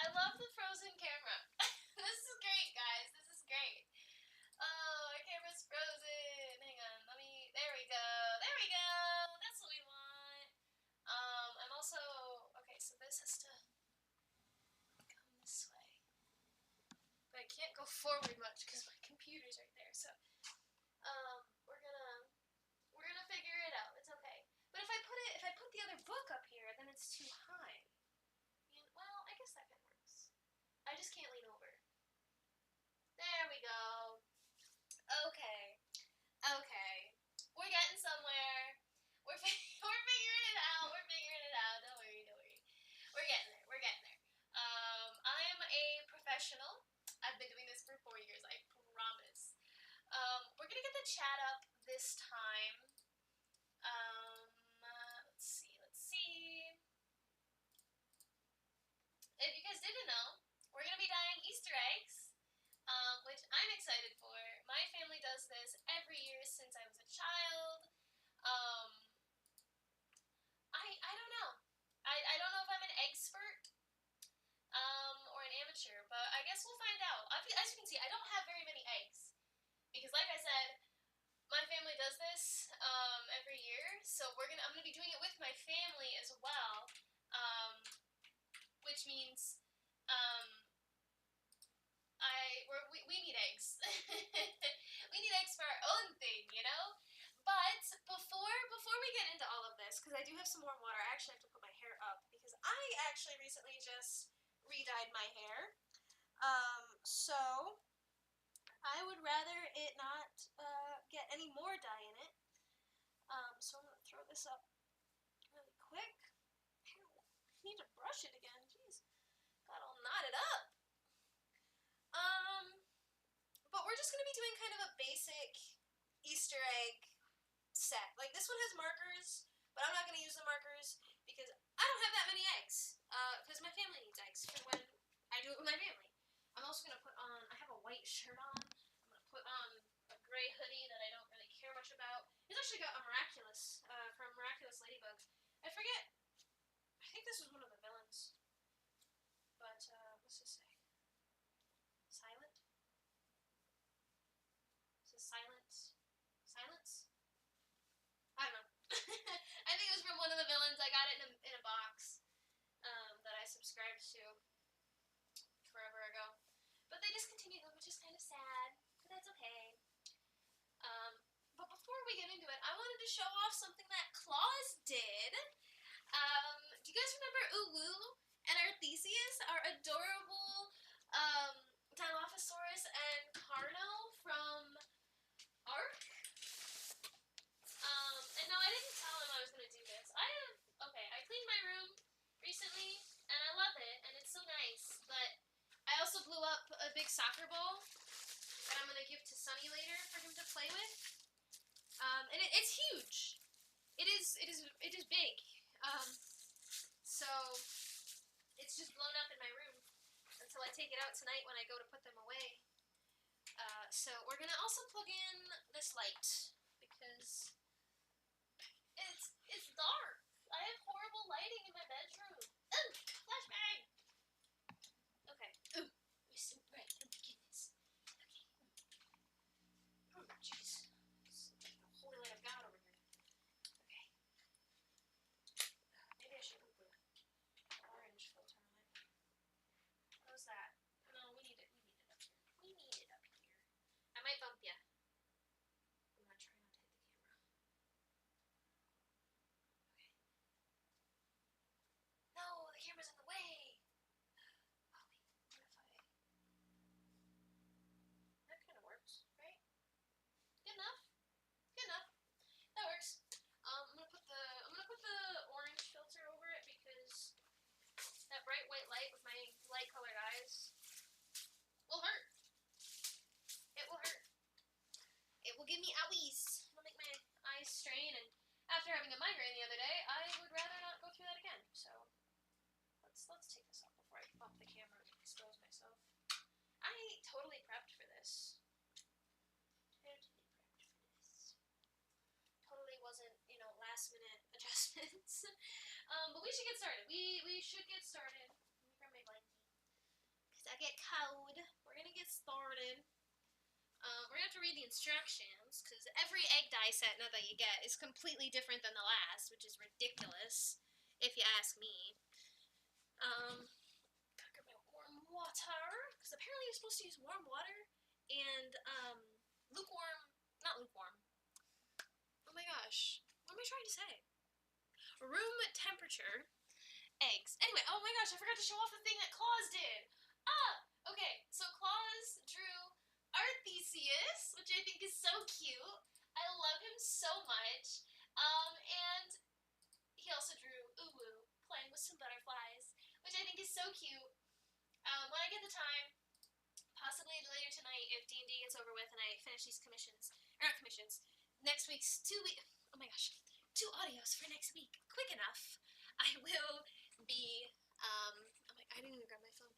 I love the frozen camera. This is great, guys. This is great. Oh, our camera's frozen. Hang on, there we go. There we go. That's what we want. I'm also, okay, so this has to come this way. But I can't go forward much because my computer's right there, so, we're gonna figure it out. It's okay. But if I put the other book up here, then it's too high. And, well, I guess that kind of works. I just can't lean over. There we go. Okay. Okay. We're getting somewhere. We're figuring it out. We're figuring it out. Don't worry, don't worry. We're getting there. We're getting there. I am a professional. I've been doing this for 4 years, I promise. We're gonna get the chat up this time. Let's see. If you guys didn't know, we're gonna be dyeing Easter eggs, which I'm excited for. My family does this every year since I was a child. I don't know. I don't know if I'm an expert, or an amateur, but I guess we'll find out. As you can see, I don't have very many eggs. Because like I said, my family does this every year, so I'm gonna be doing it with my family as well, which means we need eggs. We need eggs for our own thing, you know. But before we get into all of this, because I do have some warm water, I actually have to put my hair up because I actually recently just re-dyed my hair. So I would rather it not get any more dye in it. So I'm going to throw this up really quick. I need to brush it again. Jeez. Got all knotted up. But we're just going to be doing kind of a basic Easter egg set. Like, this one has markers, but I'm not going to use the markers because I don't have that many eggs. Because my family needs eggs for when I do it with my family. I'm also going to put on, I have a white shirt on. I'm going to put on a gray hoodie that I don't really care much about. It's actually got a Miraculous, from Miraculous Ladybug. I forget. I think this was one of the villains. But, what's this say? Silent? Is this silence? Silence? I don't know. I think it was from one of the villains. I got it in a box, that I subscribed to forever ago. But they discontinued them, which is kind of sad, but that's okay. But before we get into it, I wanted to show off something that Claus did. Do you guys remember Uwu and Arthesius, our adorable Dilophosaurus and Carno from Ark? And no, I didn't tell him I was going to do this. I cleaned my room recently, and I love it, and it's so nice, but I also blew up a big soccer ball that I'm going to give to Sunny later for him to play with. And it's huge. It is big. So it's just blown up in my room until I take it out tonight when I go to put them away. So we're going to also plug in this light because it's dark. I have horrible lighting in my bedroom. Ooh, flashbang! Okay. Ooh, it's so bright. Oh my goodness. Okay. Oh, jeez. It's like the holy light of God over here. Okay. Maybe I should put the orange filter on it. How's that? No, we need it up here. We need it up here. I might bump ya. I'm gonna try not to hit the camera. Okay. No, the camera's in the way! Oh wait, what if that kinda works, right? Good enough? Good enough. That works. I'm gonna put the orange filter over it because that bright white light with my light colored eyes will hurt. It will hurt. It will give me owies. It'll make my eyes strain, and after having a migraine the other day, I would rather not go through that again. So let's take this off before I bump the camera and expose myself. I totally prepped for this. Totally wasn't, last minute adjustments. But we should get started. We should get started. Let me grab my blankie. I get cold. We're gonna get started. We're gonna have to read the instructions, because every egg die set now that you get is completely different than the last, which is ridiculous, if you ask me. Gotta get my warm water, because apparently you're supposed to use warm water, and, not lukewarm. Oh my gosh, what am I trying to say? Room temperature eggs. Anyway, oh my gosh, I forgot to show off the thing that Claus did. Okay, so Claus drew Arthesius, which I think is so cute. I love him so much. And he also drew Uwu playing with some butterflies, which I think is so cute. When I get the time, possibly later tonight, if D&D gets over with and I finish these next week's 2 audios for next week, quick enough, I will be, I didn't even grab my phone.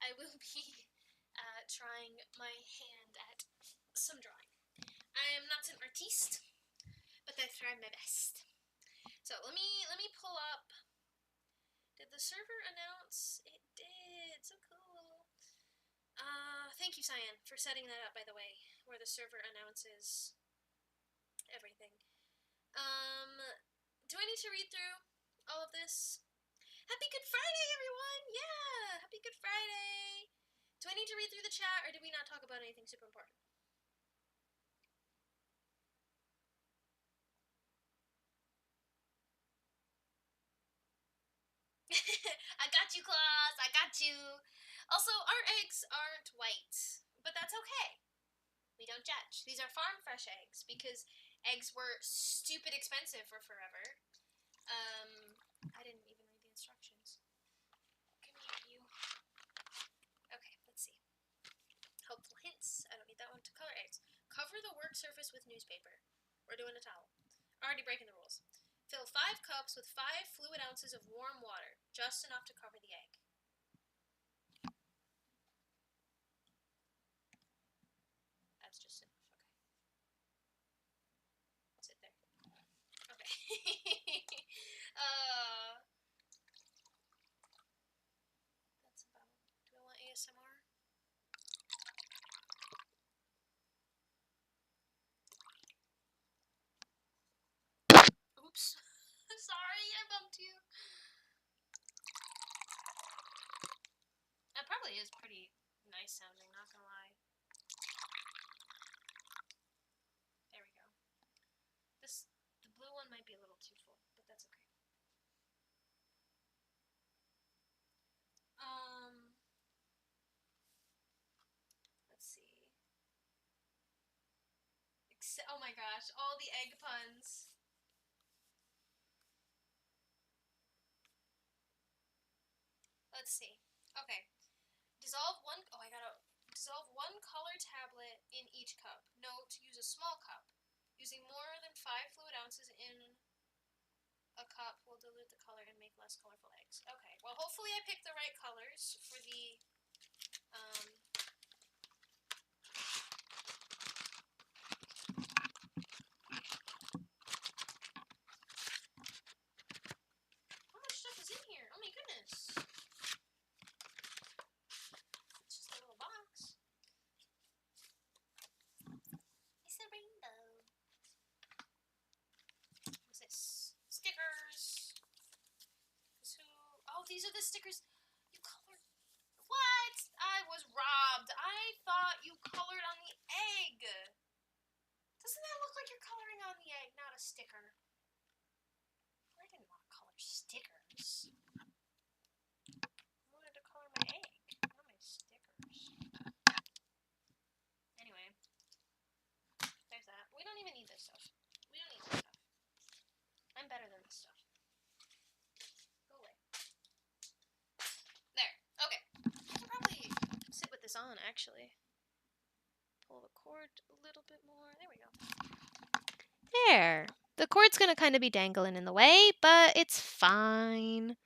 I will be trying my hand at some drawing. I am not an artiste, but I try my best. So let me pull up. Did the server announce? It did. So cool. Thank you, Cyan, for setting that up, by the way, where the server announces everything. Do I need to read through all of this? Happy Good Friday, everyone! Yeah! Happy Good Friday! Do I need to read through the chat, or did we not talk about anything super important? I got you, Claus! I got you! Also, our eggs aren't white, but that's okay. We don't judge. These are farm fresh eggs, because eggs were stupid expensive for forever. I didn't even read the instructions. Okay, let's see. Helpful hints. I don't need that one to color eggs. Cover the work surface with newspaper. We're doing a towel. Already breaking the rules. Fill 5 cups with 5 fluid ounces of warm water, just enough to cover the egg. That's just enough, okay. Sit there. Okay. That's about. Do I want ASMR? Oops. Sorry, I bumped you. That probably is pretty nice sounding, not gonna lie. There we go. The blue one might be a little too full, but that's okay. Let's see. Oh my gosh, all the egg puns. Let's see. Okay. Dissolve 1 color tablet in each cup. Note, use a small cup. Using more than 5 fluid ounces in a cup will dilute the color and make less colorful eggs. Okay, well hopefully I picked the right colors for the, how much stuff is in here? Oh my goodness. It's just a little box. It's a rainbow. What's this? Stickers. Oh, these are the stickers. You colored. What? I was robbed. I thought you colored on the egg. Doesn't that look like you're coloring on the egg, not a sticker? I didn't want to color stickers. I wanted to color my egg, not my stickers. Anyway, there's that. We don't even need this stuff. We don't need this stuff. I'm better than this stuff. Go away. There. Okay. I can probably sit with this on, actually. Pull the cord a little bit more. There we go. There. The cord's gonna kind of be dangling in the way, but it's fine.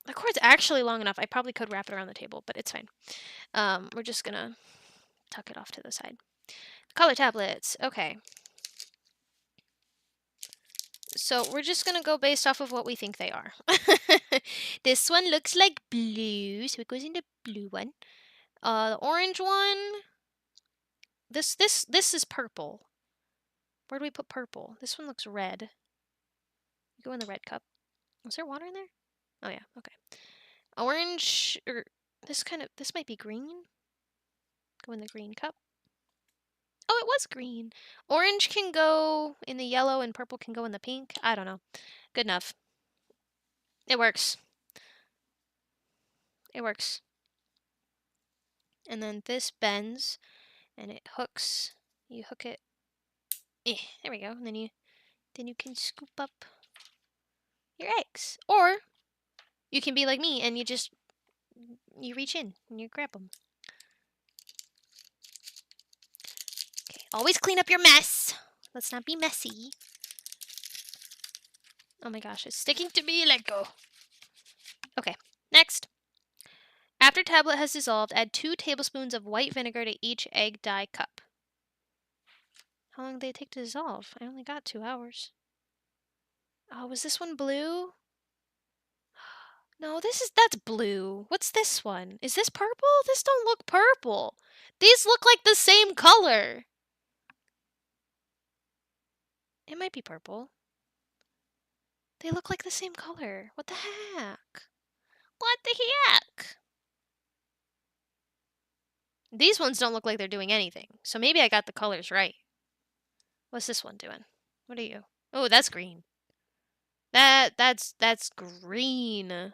The cord's actually long enough. I probably could wrap it around the table, but it's fine. We're just gonna tuck it off to the side. Color tablets. Okay. So we're just gonna go based off of what we think they are. This one looks like blue, so it goes in the blue one. The orange one. This is purple. Where do we put purple? This one looks red. You go in the red cup. Is there water in there? Oh yeah, okay. Orange, or this might be green. Go in the green cup. Oh, it was green. Orange can go in the yellow and purple can go in the pink. I don't know. Good enough. It works. It works. And then this bends and it hooks. You hook it. There we go. And then you can scoop up your eggs. Or you can be like me and you reach in and you grab them. Okay, always clean up your mess. Let's not be messy. Oh my gosh, it's sticking to me. Let go. Okay, next. After tablet has dissolved, add 2 tablespoons of white vinegar to each egg dye cup. How long did they take to dissolve? I only got 2 hours. Oh, was this one blue? No, that's blue. What's this one? Is this purple? This don't look purple. These look like the same color. It might be purple. They look like the same color. What the heck? What the heck? These ones don't look like they're doing anything. So maybe I got the colors right. What's this one doing? What are you? Oh, that's green. That's green.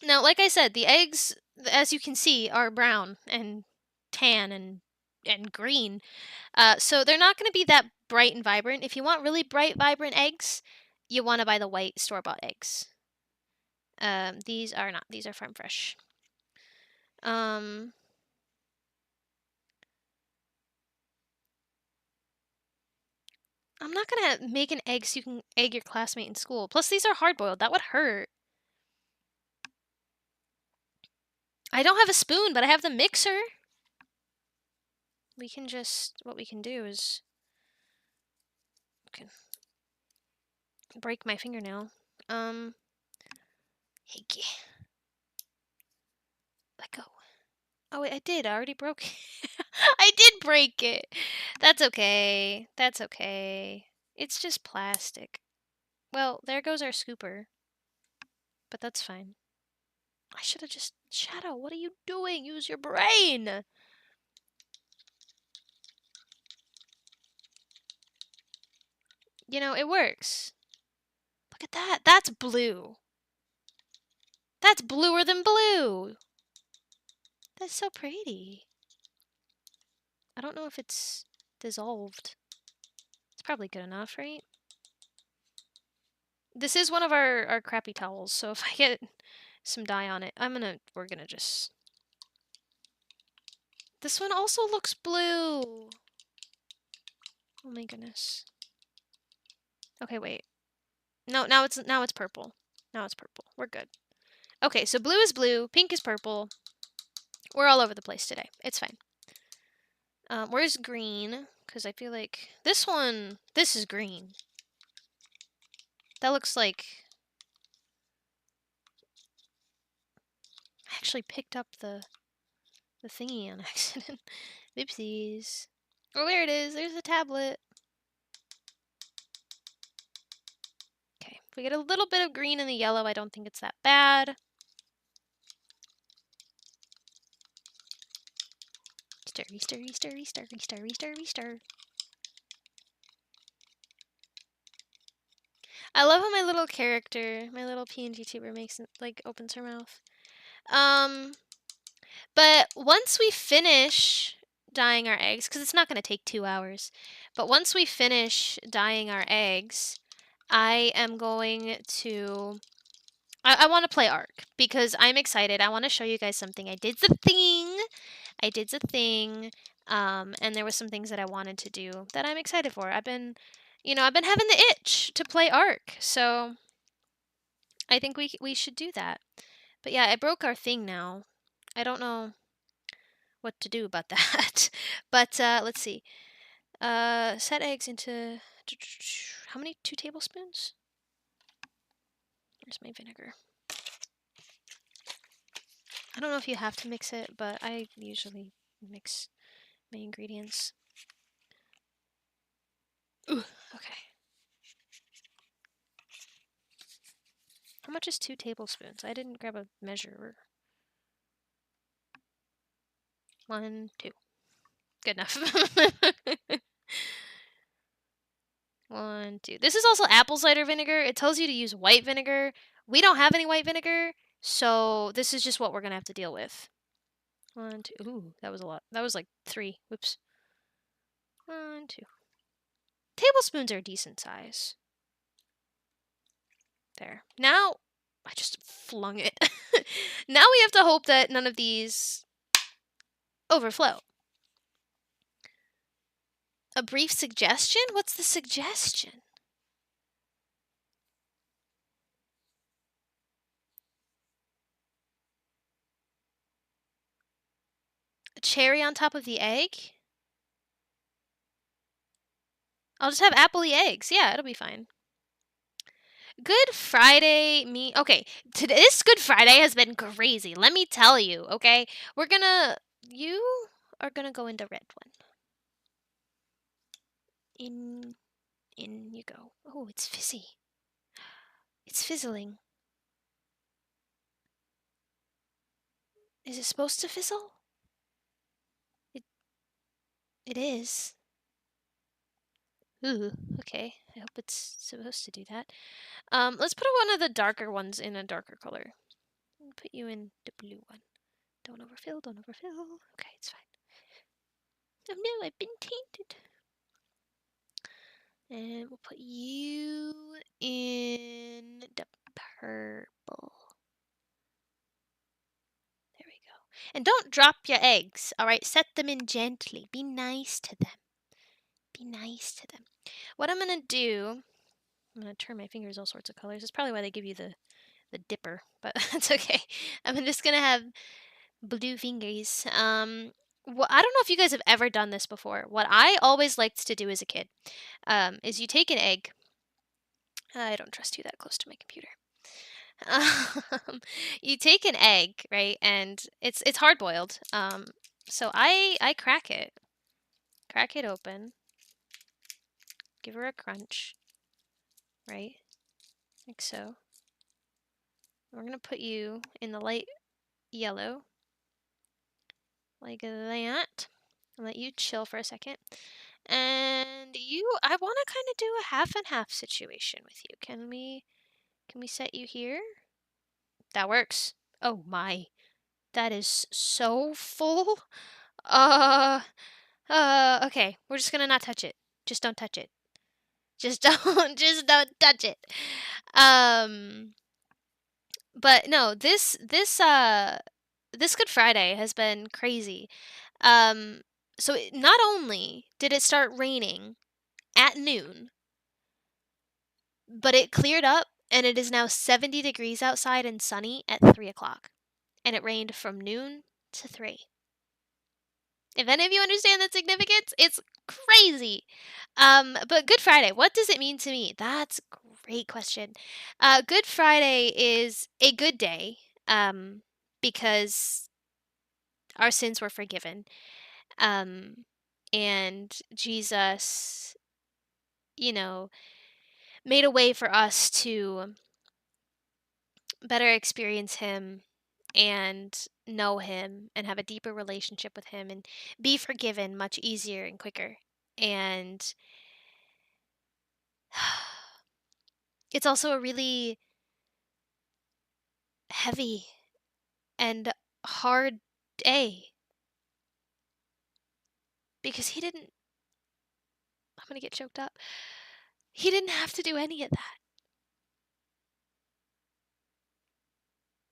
Now, like I said, the eggs, as you can see, are brown and tan and green. So they're not going to be that bright and vibrant. If you want really bright, vibrant eggs, you want to buy the white store-bought eggs. These are not. These are farm fresh. I'm not going to make an egg so you can egg your classmate in school. Plus, these are hard-boiled. That would hurt. I don't have a spoon, but I have the mixer. We can just... What we can do is... Okay. Break my fingernail. Hey, let go. Oh wait, I did. I already broke it. I did break it. That's okay. That's okay. It's just plastic. Well, there goes our scooper. But that's fine. I should have just... Shadow, what are you doing? Use your brain! You know, it works. Look at that. That's blue. That's bluer than blue. That's so pretty. I don't know if it's dissolved. It's probably good enough, right? This is one of our crappy towels, so if I get some dye on it, we're gonna just... This one also looks blue! Oh my goodness. Okay, wait. No, now it's purple. Now it's purple. We're good. Okay, so blue is blue, pink is purple. We're all over the place today. It's fine. Where's green? Because I feel like this is green. That looks like... I actually picked up the thingy on accident. Oopsies. Oh, there it is. There's the tablet. Okay, if we get a little bit of green in the yellow, I don't think it's that bad. Stirry, stirry, stirry, stirry, stirry, stirry, stir. I love how my little character, my little PNG tuber makes it, like, opens her mouth. But once we finish dyeing our eggs, because it's not going to take 2 hours, but once we finish dyeing our eggs, I am going to... I want to play Ark, because I'm excited. I want to show you guys something. I did the thing, and there was some things that I wanted to do that I'm excited for. I've been having the itch to play Ark, so I think we should do that. But yeah, I broke our thing now. I don't know what to do about that. But let's see. Set eggs into How many? 2 tablespoons? Where's my vinegar? I don't know if you have to mix it, but I usually mix my ingredients. Ooh, okay. How much is 2 tablespoons? I didn't grab a measurer. 1, 2. Good enough. 1, 2. This is also apple cider vinegar. It tells you to use white vinegar. We don't have any white vinegar, so this is just what we're gonna have to deal with. 1, 2. Ooh, that was a lot. That was like 3. Whoops. 1, 2. Tablespoons are decent size. There. Now, I just flung it. Now we have to hope that none of these overflow. A brief suggestion? What's the suggestion? A cherry on top of the egg? I'll just have appley eggs. Yeah, it'll be fine. Good Friday okay, this Good Friday has been crazy. Let me tell you, okay? You are gonna go into red one. In you go. Oh, it's fizzy. It's fizzling. Is it supposed to fizzle? It is. Ooh, okay. I hope it's supposed to do that. Let's put one of the darker ones in a darker color. I'll put you in the blue one. Don't overfill, don't overfill. Okay, it's fine. Oh no, I've been tainted. And we'll put you in the purple. There we go. And don't drop your eggs, alright? Set them in gently. Be nice to them. Be nice to them. What I'm gonna do, I'm gonna turn my fingers all sorts of colors. That's probably why they give you the dipper, but that's okay. I'm just gonna have blue fingers. Well, I don't know if you guys have ever done this before. What I always liked to do as a kid is you take an egg. I don't trust you that close to my computer. You take an egg, right, and it's hard boiled. So I crack it open, give her a crunch, right, like so. We're gonna put you in the light yellow, like that. I'll let you chill for a second. And I want to kind of do a half and half situation with you. Can we set you here? That works. Oh my. That is so full. Okay. We're just gonna not touch it. Just don't touch it. Just don't touch it. But no, this Good Friday has been crazy. So not only did it start raining at noon, but it cleared up and it is now 70 degrees outside and sunny at 3 o'clock. And it rained from noon to 3. If any of you understand that significance, it's crazy. But Good Friday, what does it mean to me? That's a great question. Good Friday is a good day because our sins were forgiven. And Jesus, made a way for us to better experience him and know him and have a deeper relationship with him and be forgiven much easier and quicker. And it's also a really heavy and hard day because I'm going to get choked up. He didn't have to do any of that.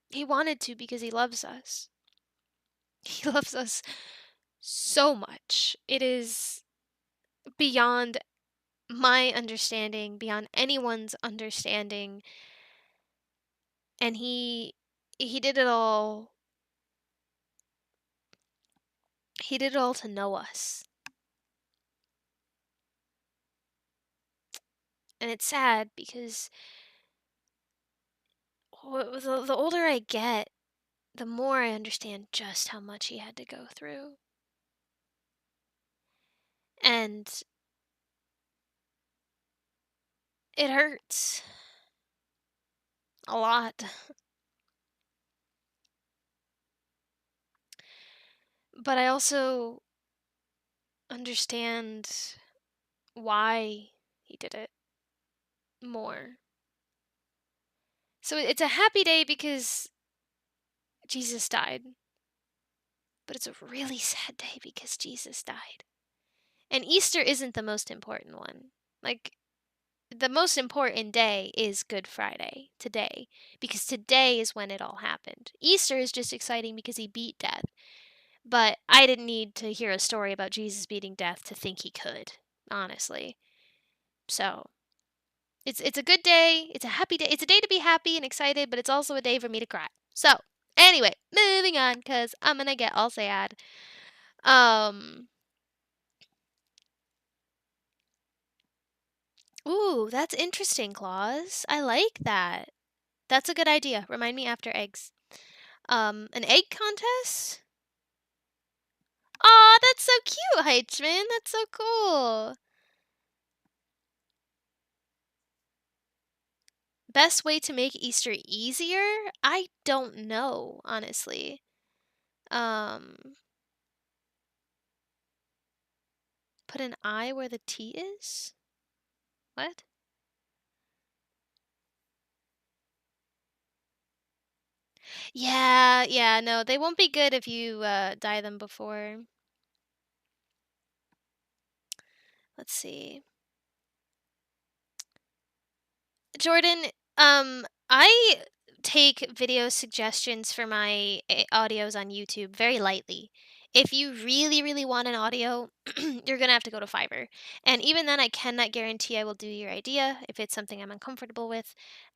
He wanted to because he loves us. He loves us so much. It is beyond my understanding, beyond anyone's understanding. And he did it all. He did it all to know us. And it's sad because the older I get, the more I understand just how much he had to go through. And it hurts a lot. But I also understand why he did it more. So it's a happy day because Jesus died. But it's a really sad day because Jesus died. And Easter isn't the most important one. Like, the most important day is Good Friday, today, because today is when it all happened. Easter is just exciting because he beat death. But I didn't need to hear a story about Jesus beating death to think he could, honestly. So, it's a good day. It's a happy day. It's a day to be happy and excited, but it's also a day for me to cry. So, anyway, moving on cuz I'm going to get all sad. Ooh, that's interesting, Claus. I like that. That's a good idea. Remind me after eggs. An egg contest? Aw, that's so cute, Heichman. That's so cool. Best way to make Easter easier? I don't know, honestly. Put an I where the T is? What? Yeah, no, they won't be good if you dye them before. Let's see. Jordan, I take video suggestions for my audios on YouTube very lightly. If you really, really want an audio, you're gonna have to go to Fiverr. And even then, I cannot guarantee I will do your idea if it's something I'm uncomfortable with.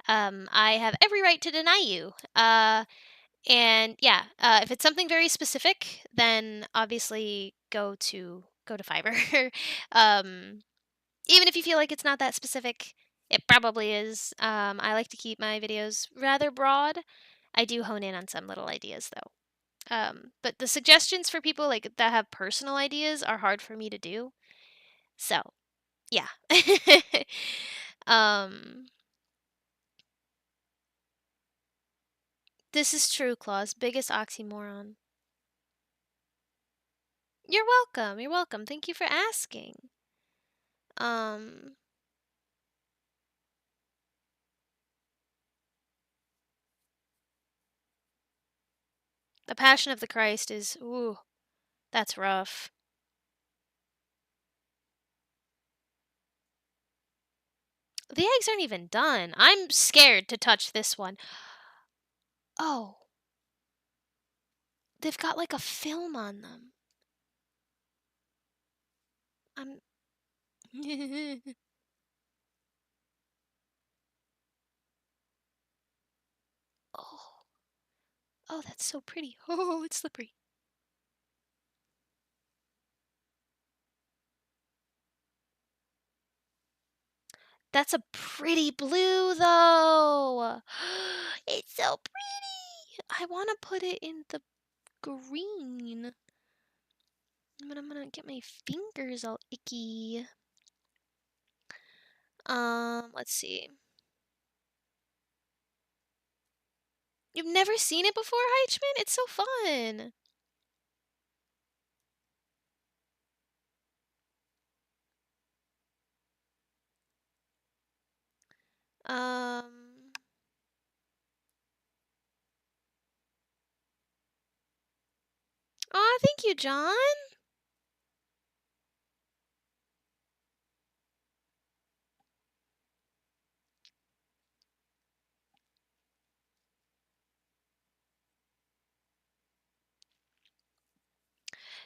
I have every right to deny you. And yeah, if it's something very specific, then obviously go to Fiverr. um, Even if you feel like it's not that specific, it probably is. I like to keep my videos rather broad. I do hone in on some little ideas though. But the suggestions for people like that have personal ideas are hard for me to do. So, yeah. um, this is true, Claus. Biggest oxymoron. You're welcome. You're welcome. Thank you for asking. Um, the Passion of the Christ is ooh, that's rough. The eggs aren't even done. I'm scared to touch this one. Oh, they've got like a film on them. I'm. Oh, oh, that's so pretty. Oh, it's slippery. That's a pretty blue, though. It's so pretty. I want to put it in the green. I'm gonna get my fingers all icky. Let's see. You've never seen it before, Heichman? It's so fun. Um, oh, thank you, John.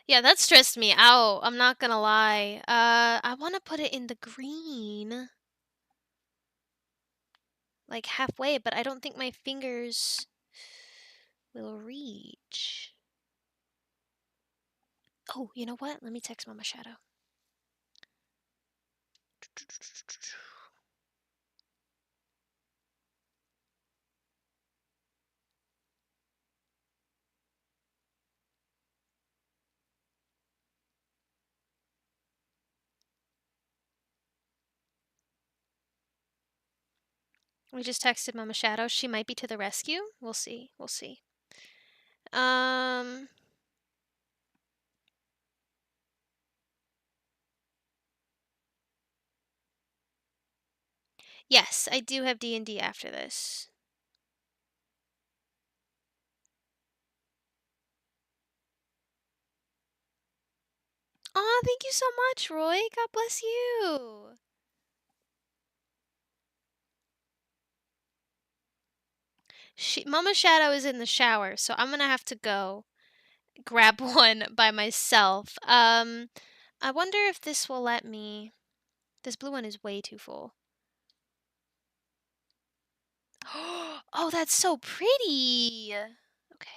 Yeah, that stressed me out. I'm not gonna lie. I want to put it in the green. Like halfway, but I don't think my fingers will reach. Oh, you know what? Let me text Mama Shadow. We just texted Mama Shadow. She might be to the rescue. We'll see. We'll see. Yes, I do have D&D after this. Aw, thank you so much, Roy. God bless you. Mama Shadow is in the shower, so I'm gonna have to go grab one by myself. I wonder if this will let me. This blue one is way too full. Oh, that's so pretty. Okay.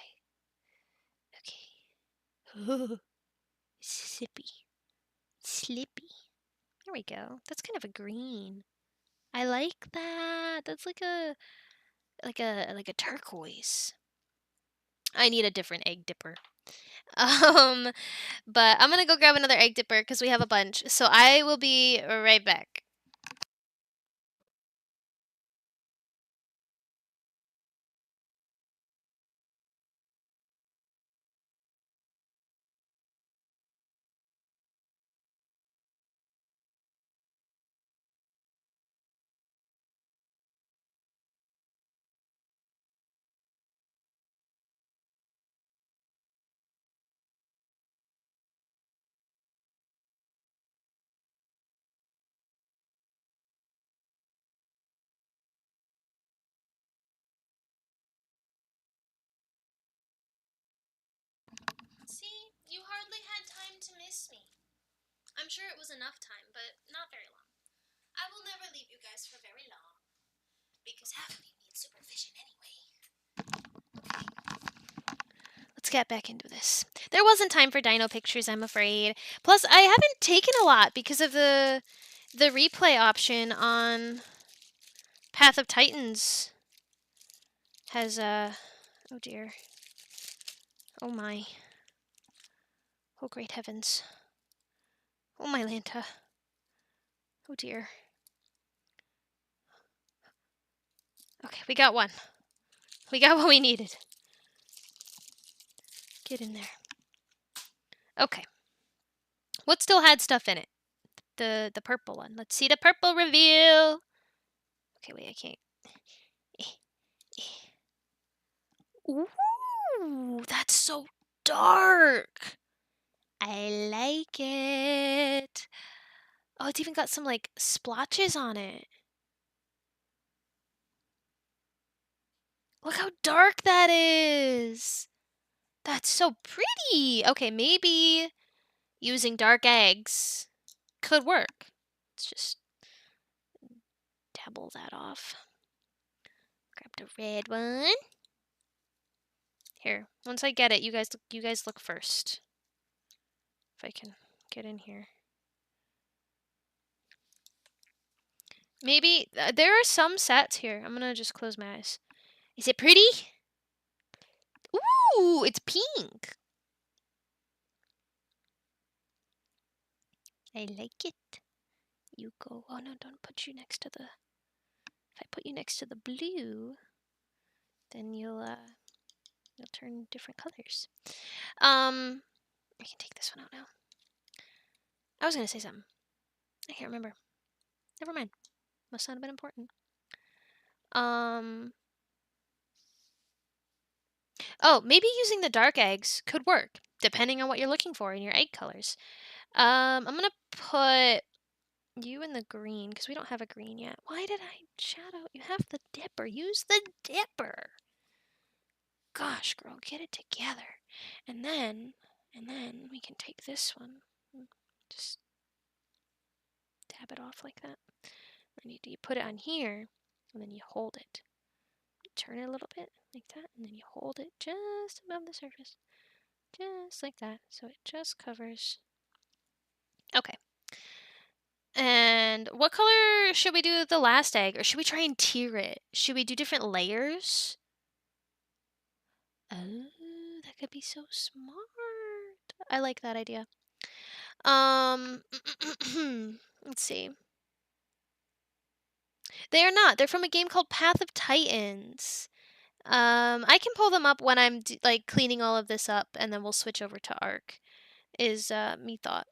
Okay. Sippy. Slippy. There we go. That's kind of a green. I like that. That's like a turquoise. I need a different egg dipper. But I'm gonna go grab another egg dipper because we have a bunch. So I will be right back. See, you hardly had time to miss me. I'm sure it was enough time, but not very long. I will never leave you guys for very long, because half of you need supervision anyway. Let's get back into this. There wasn't time for dino pictures, I'm afraid. Plus, I haven't taken a lot because of the replay option on Path of Titans. Has, oh dear. Oh my. Oh great heavens. Oh my Lanta. Oh dear. Okay, we got one. We got what we needed. Get in there. Okay. What still had stuff in it? The purple one. Let's see the purple reveal. Okay, wait, I can't. Ooh, that's so dark. I like it. Oh, it's even got some like splotches on it. Look how dark that is. That's so pretty. Okay, maybe using dark eggs could work. Let's just dabble that off. Grab the red one. Here, once I get it, you guys look first. If I can get in here. Maybe there are some sets here. I'm gonna just close my eyes. Is it pretty? Ooh, it's pink. I like it. You go. Oh no, don't put you next to the. If I put you next to the blue, then you'll turn different colors. I can take this one out now. I was gonna say something. I can't remember. Never mind. Must not have been important. Oh, maybe using the dark eggs could work, depending on what you're looking for in your egg colors. I'm gonna put you in the green, because we don't have a green yet. Why did I shadow? You have the dipper. Use the dipper. Gosh, girl, get it together. And then we can take this one. Just dab it off like that. And you put it on here, and then you hold it. Turn it a little bit, like that, and then you hold it just above the surface. Just like that, so it just covers. Okay. And what color should we do the last egg? Or should we try and tier it? Should we do different layers? Oh, that could be so smart. I like that idea. Let's see. They are not. They're from a game called Path of Titans. I can pull them up when I'm like cleaning all of this up, and then we'll switch over to Ark. Is me thought.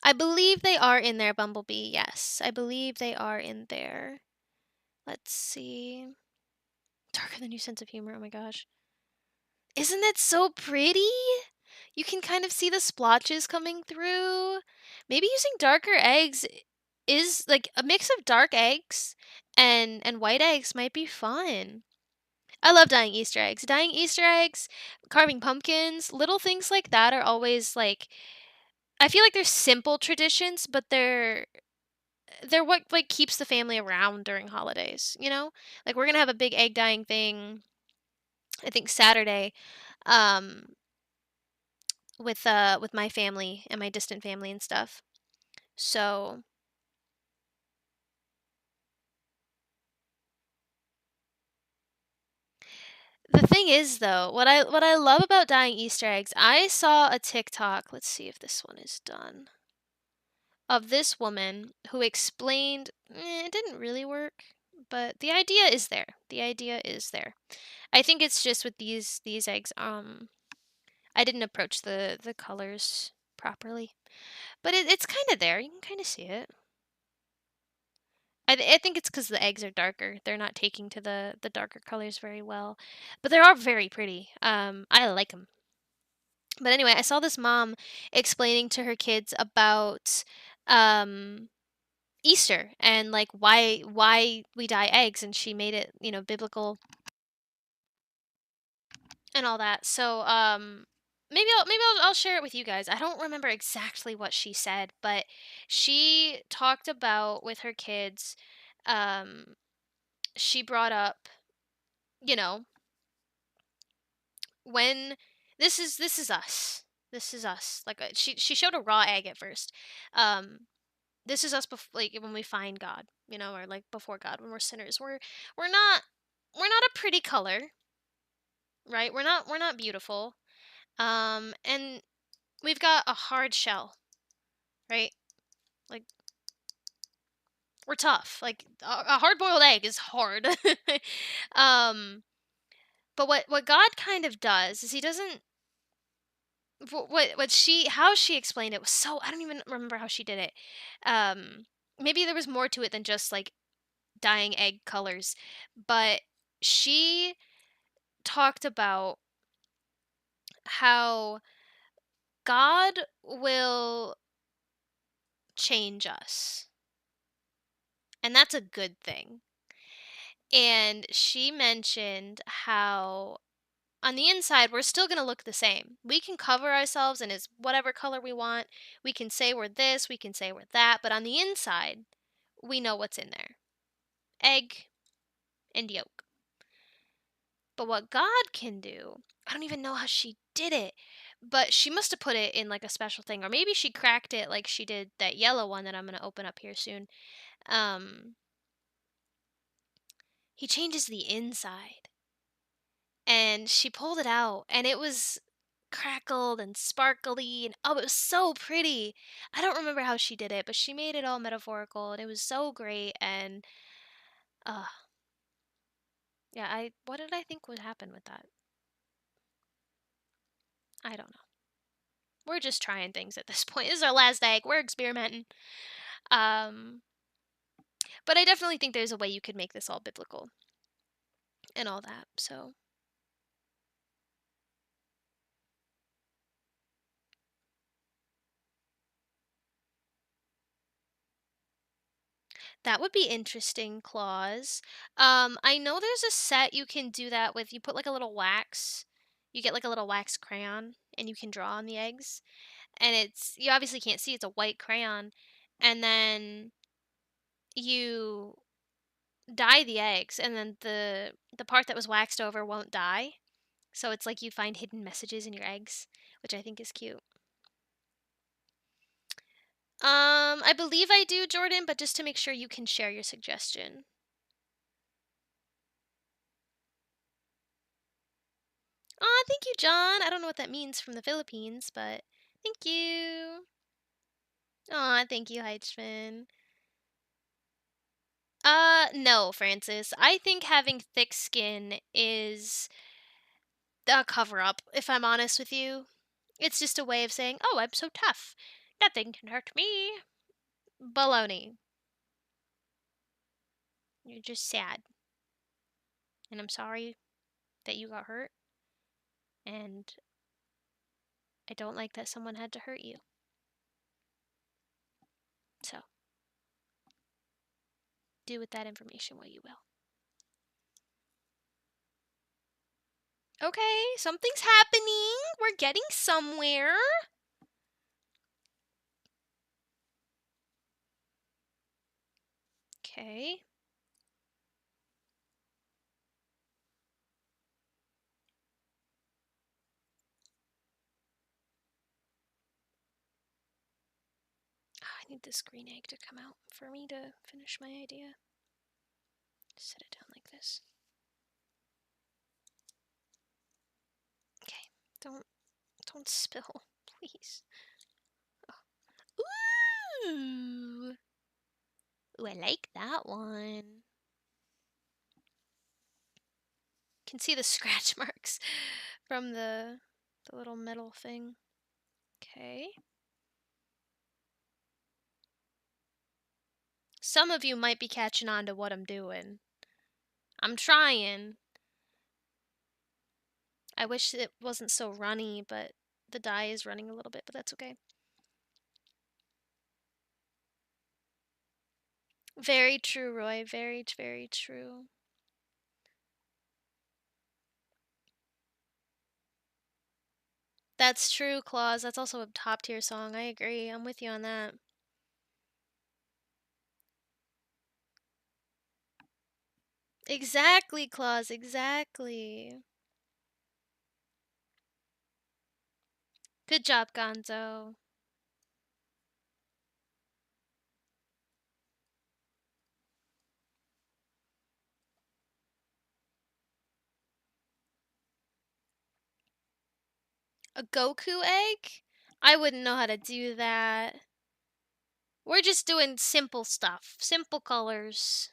I believe they are in there, Bumblebee. Yes, I believe they are in there. Let's see. Darker than your sense of humor. Oh my gosh. Isn't that so pretty? You can kind of see the splotches coming through. Maybe using darker eggs is like a mix of dark eggs and white eggs might be fun. I love dyeing Easter eggs. Dyeing Easter eggs, carving pumpkins, little things like that are always like I feel like they're simple traditions, but they're what like keeps the family around during holidays, you know? Like we're going to have a big egg dyeing thing I think Saturday um with my family and my distant family and stuff. So, the thing is though, what I love about dyeing Easter eggs, I saw a TikTok, let's see if this one is done, of this woman who explained it didn't really work, but the idea is there. The idea is there. I think it's just with these eggs I didn't approach the colors properly. But it's kind of there. You can kind of see it. I think it's because the eggs are darker. They're not taking to the darker colors very well, but they are very pretty. I like them. But anyway, I saw this mom explaining to her kids about um Easter and like why we dye eggs, and she made it biblical and all that. So maybe I'll share it with you guys. I don't remember exactly what she said, but she talked about with her kids. Um, she brought up, you know, when this is us. This is us. Like she showed a raw egg at first. Um, this is us like when we find God, or like before God when we're sinners. We're not we're not a pretty color, right? We're not beautiful. And we've got a hard shell, right? Like we're tough. Like a hard-boiled egg is hard. um, but what God kind of does is He doesn't. What she how she explained it was so I don't even remember how she did it. Um, maybe there was more to it than just like dyeing egg colors, but she talked about how God will change us, and that's a good thing. And she mentioned how on the inside we're still going to look the same. We can cover ourselves in as whatever color we want. We can say we're this, we can say we're that, but on the inside we know what's in there. Egg and yolk. But what God can do, I don't even know how she did it, but she must have put it in like a special thing, or maybe she cracked it like she did that yellow one that I'm going to open up here soon. Um, he changes the inside. And she pulled it out, and it was crackled and sparkly, and oh, it was so pretty. I don't remember how she did it, but she made it all metaphorical, and it was so great. And uh yeah, I what did I think would happen with that? I don't know. We're just trying things at this point. This is our last egg. We're experimenting. Um, but I definitely think there's a way you could make this all biblical and all that. So that would be interesting, Claus. I know there's a set you can do that with. You put like a little wax. You get like a little wax crayon, and you can draw on the eggs. And you obviously can't see, it's a white crayon. And then you dye the eggs, and then the part that was waxed over won't dye. So it's like you find hidden messages in your eggs, which I think is cute. I believe I do, Jordan, but just to make sure you can share your suggestion. Aw, thank you, John. I don't know what that means from the Philippines, but thank you. Aw, thank you, Heichman. No, Francis. I think having thick skin is a cover up, if I'm honest with you. It's just a way of saying, oh, I'm so tough. Nothing can hurt me. Baloney. You're just sad. And I'm sorry that you got hurt. And I don't like that someone had to hurt you. So, do with that information what you will. Okay, something's happening. We're getting somewhere. Okay. I need this green egg to come out for me to finish my idea. Set it down like this. Okay, don't spill, please. Oh. Ooh, I like that one. Can see the scratch marks from the little metal thing. Okay. Some of you might be catching on to what I'm doing. I'm trying. I wish it wasn't so runny, but the dye is running a little bit, but that's okay. Very true, Roy. Very, very true. That's true, Claus. That's also a top tier song. I agree. I'm with you on that. Exactly, Claus. Exactly. Good job, Gonzo. A Goku egg? I wouldn't know how to do that. We're just doing simple stuff. Simple colors.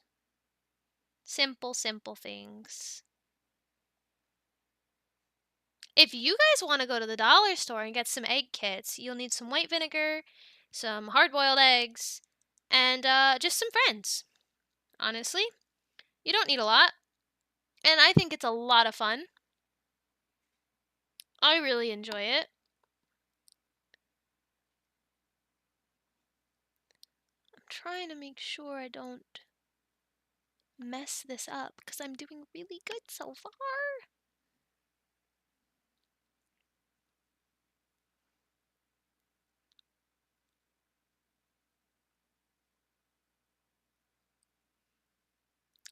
Simple things. If you guys want to go to the dollar store and get some egg kits, you'll need some white vinegar, some hard-boiled eggs, and just some friends. Honestly, you don't need a lot. And I think it's a lot of fun. I really enjoy it. I'm trying to make sure I don't mess this up because I'm doing really good so far.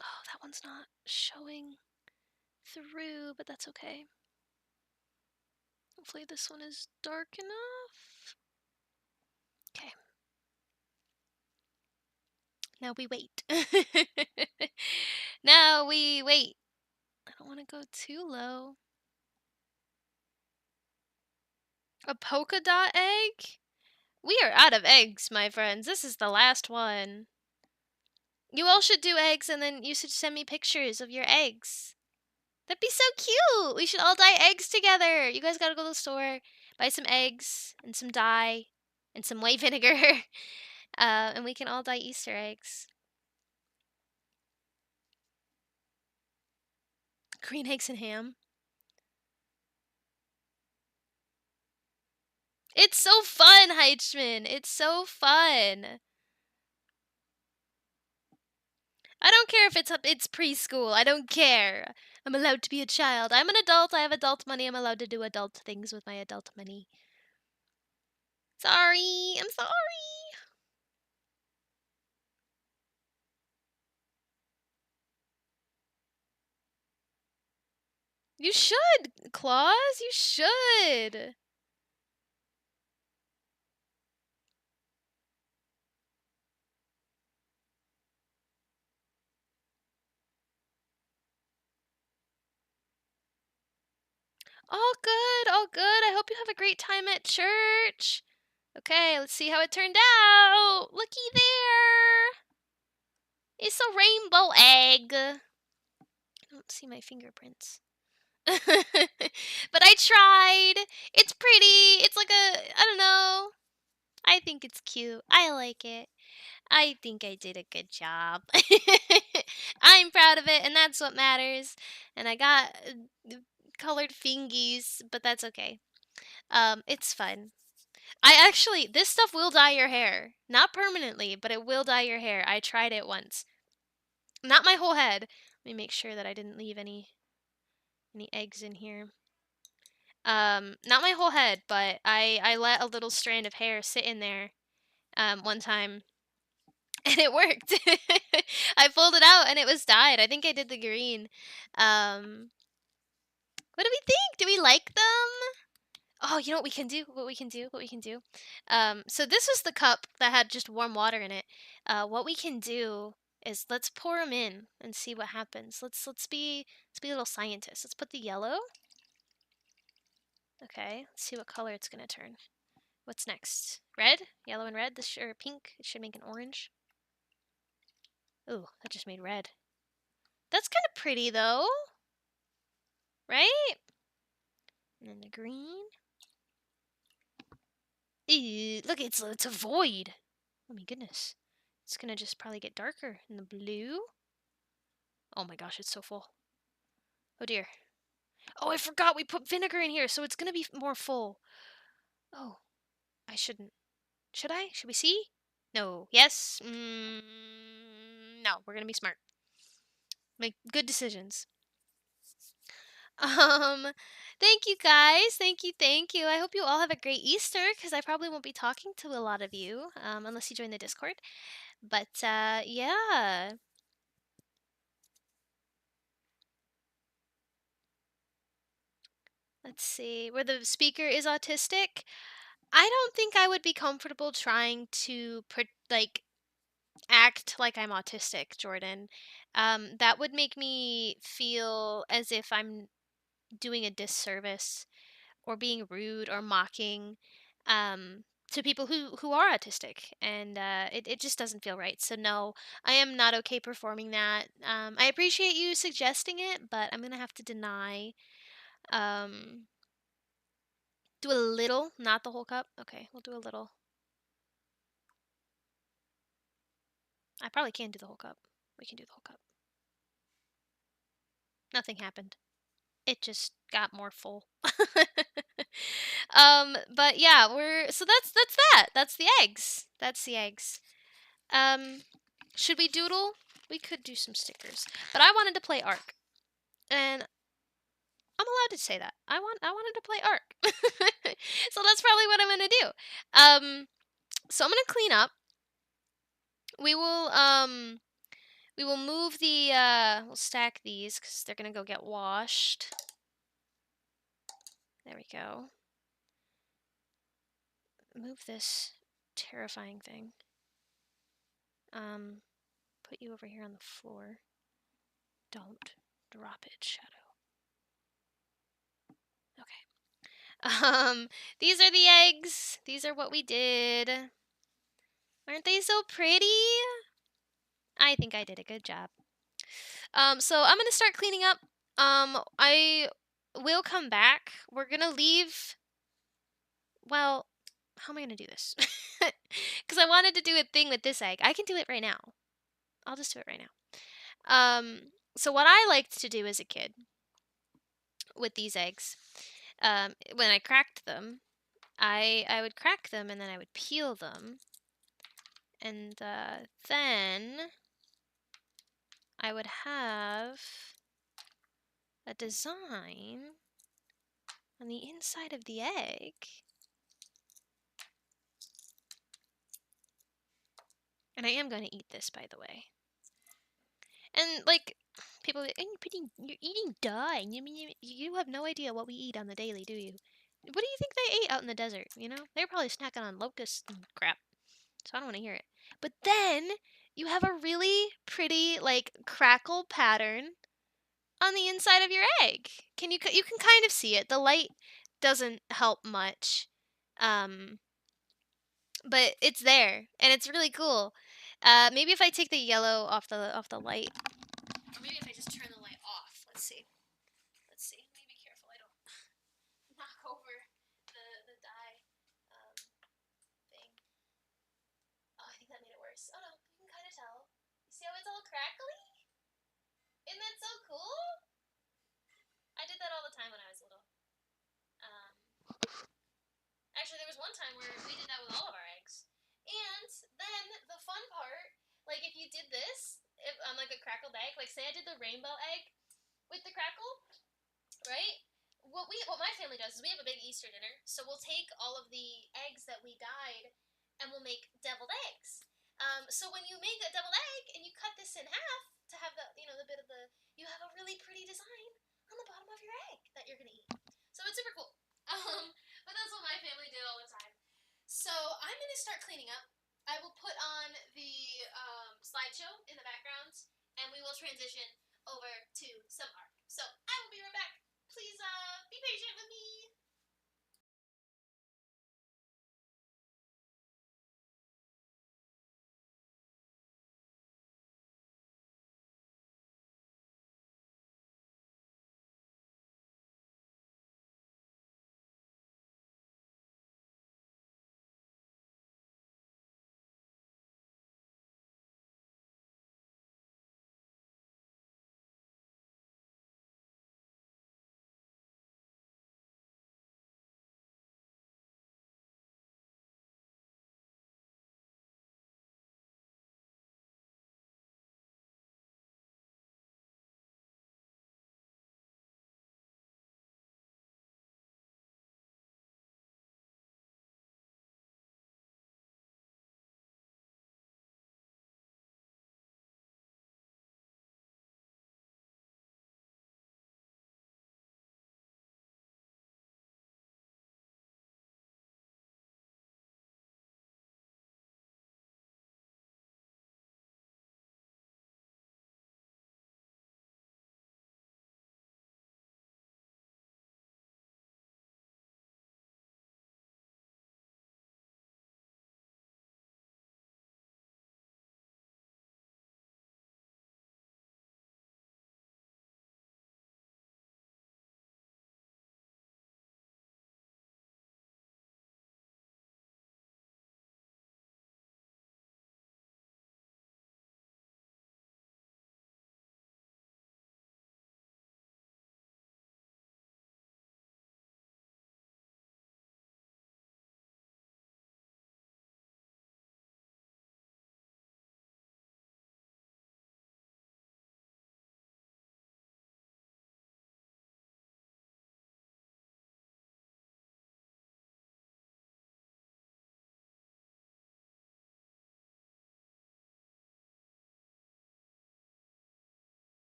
Oh, that one's not showing through, but that's okay. Hopefully this one is dark enough. Okay. Now we wait. Now we wait. I don't want to go too low. A polka dot egg? We are out of eggs, my friends. This is the last one. You all should do eggs and then you should send me pictures of your eggs. That'd be so cute. We should all dye eggs together. You guys gotta go to the store, buy some eggs and some dye and some white vinegar. And we can all dye Easter eggs. Green eggs and ham. It's so fun, Heichman. It's so fun. I don't care if it's preschool. I don't care. I'm allowed to be a child. I'm an adult. I have adult money. I'm allowed to do adult things with my adult money. Sorry. I'm sorry. You should, Claus. You should. All good. All good. I hope you have a great time at church. Okay, let's see how it turned out. Looky there. It's a rainbow egg. I don't see my fingerprints. But I tried. It's pretty. It's like I don't know. I think it's cute. I like it. I think I did a good job. I'm proud of it, and that's what matters. And I got colored fingies, but that's okay. It's fun. This stuff will dye your hair. Not permanently, but it will dye your hair. I tried it once. Not my whole head. Let me make sure that I didn't leave any eggs in here. Not my whole head, but I let a little strand of hair sit in there one time, and it worked. I pulled it out and it was dyed. I think I did the green. What do we think? Do we like them? Oh, you know what we can do? So this was the cup that had just warm water in it. What we can do is let's pour them in and see what happens. Let's be little scientists. Let's put the yellow. Okay, let's see what color it's gonna turn. What's next? Red? Yellow and red? Or pink? It should make an orange. Ooh, that just made red. That's kind of pretty though. Right? And then the green. Ew, look, it's a void. Oh my goodness. It's gonna just probably get darker. And the blue. Oh my gosh, it's so full. Oh dear. Oh, I forgot we put vinegar in here, so it's gonna be more full. Oh, I shouldn't. Should I? Should we see? No. Yes? No, we're gonna be smart. Make good decisions. Thank you guys. Thank you. I hope you all have a great Easter, because I probably won't be talking to a lot of you, unless you join the Discord. But, yeah. Let's see. Where the speaker is autistic, I don't think I would be comfortable trying to, act like I'm autistic, Jordan. That would make me feel as if I'm doing a disservice or being rude or mocking to people who are autistic, and it just doesn't feel right. So no, I am not okay performing that. I appreciate you suggesting it, but I'm gonna have to deny. Um, do a little, not the whole cup. Okay, we'll do a little. I probably can do the whole cup. We can do the whole cup. Nothing happened. It just got more full. But yeah, so that's that. That's the eggs. Should we doodle? We could do some stickers. But I wanted to play Ark. And I'm allowed to say that. I wanted to play Ark. So that's probably what I'm gonna do. So I'm gonna clean up. We will move we'll stack these because they're gonna go get washed. There we go. Move this terrifying thing. Put you over here on the floor. Don't drop it, Shadow. Okay. These are the eggs. These are what we did. Aren't they so pretty? I think I did a good job. So I'm gonna start cleaning up. I will come back. We're gonna leave. Well, how am I gonna do this? Because I wanted to do a thing with this egg. I can do it right now. I'll just do it right now. So what I liked to do as a kid with these eggs, when I cracked them, I would crack them and then I would peel them, and then I would have a design on the inside of the egg. And I am going to eat this, by the way. And, like, people are like, you're eating dye. You have no idea what we eat on the daily, do you? What do you think they ate out in the desert, you know? They're probably snacking on locusts and crap. So I don't want to hear it. But then you have a really pretty, like, crackle pattern on the inside of your egg. You can kind of see it. The light doesn't help much. But it's there, and it's really cool. Maybe if I take the yellow off the light. Or maybe if I just turn the light off. Let's see. Let's see. Let me be careful. I don't knock over the dye thing. Oh, I think that made it worse. Oh no, you can kind of tell. You see how it's all crackly? Isn't that so cool? I did that all the time when I was little. Actually, there was one time where we did that with all of our eggs. And then the fun part, like if you did this on like a crackled egg, like say I did the rainbow egg with the crackle, right? What my family does is we have a big Easter dinner, so we'll take all of the eggs that we dyed and we'll make deviled eggs. So when you make a deviled egg and you cut this in half to have the bit of you have a really pretty design on the bottom of your egg that you're gonna eat. So it's super cool. But that's what my family did all the time. So I'm gonna start cleaning up. I will put on the slideshow in the background, and we will transition over to some art. So I will be right back. Please be patient with me.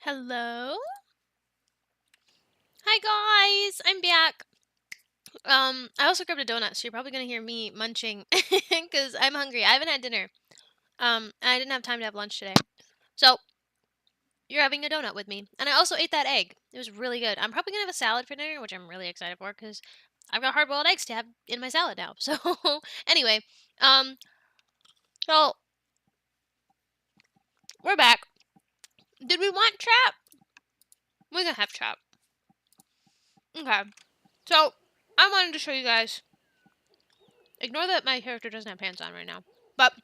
Hello? Hi guys, I'm back. I also grabbed a donut, so you're probably gonna hear me munching because I'm hungry. I haven't had dinner. And I didn't have time to have lunch today. So you're having a donut with me. And I also ate that egg. It was really good. I'm probably gonna have a salad for dinner, which I'm really excited for because I've got hard boiled eggs to have in my salad now. So anyway, um so we're back. Did we want trap? We're gonna have trap. Okay. So I wanted to show you guys. Ignore that my character doesn't have pants on right now. But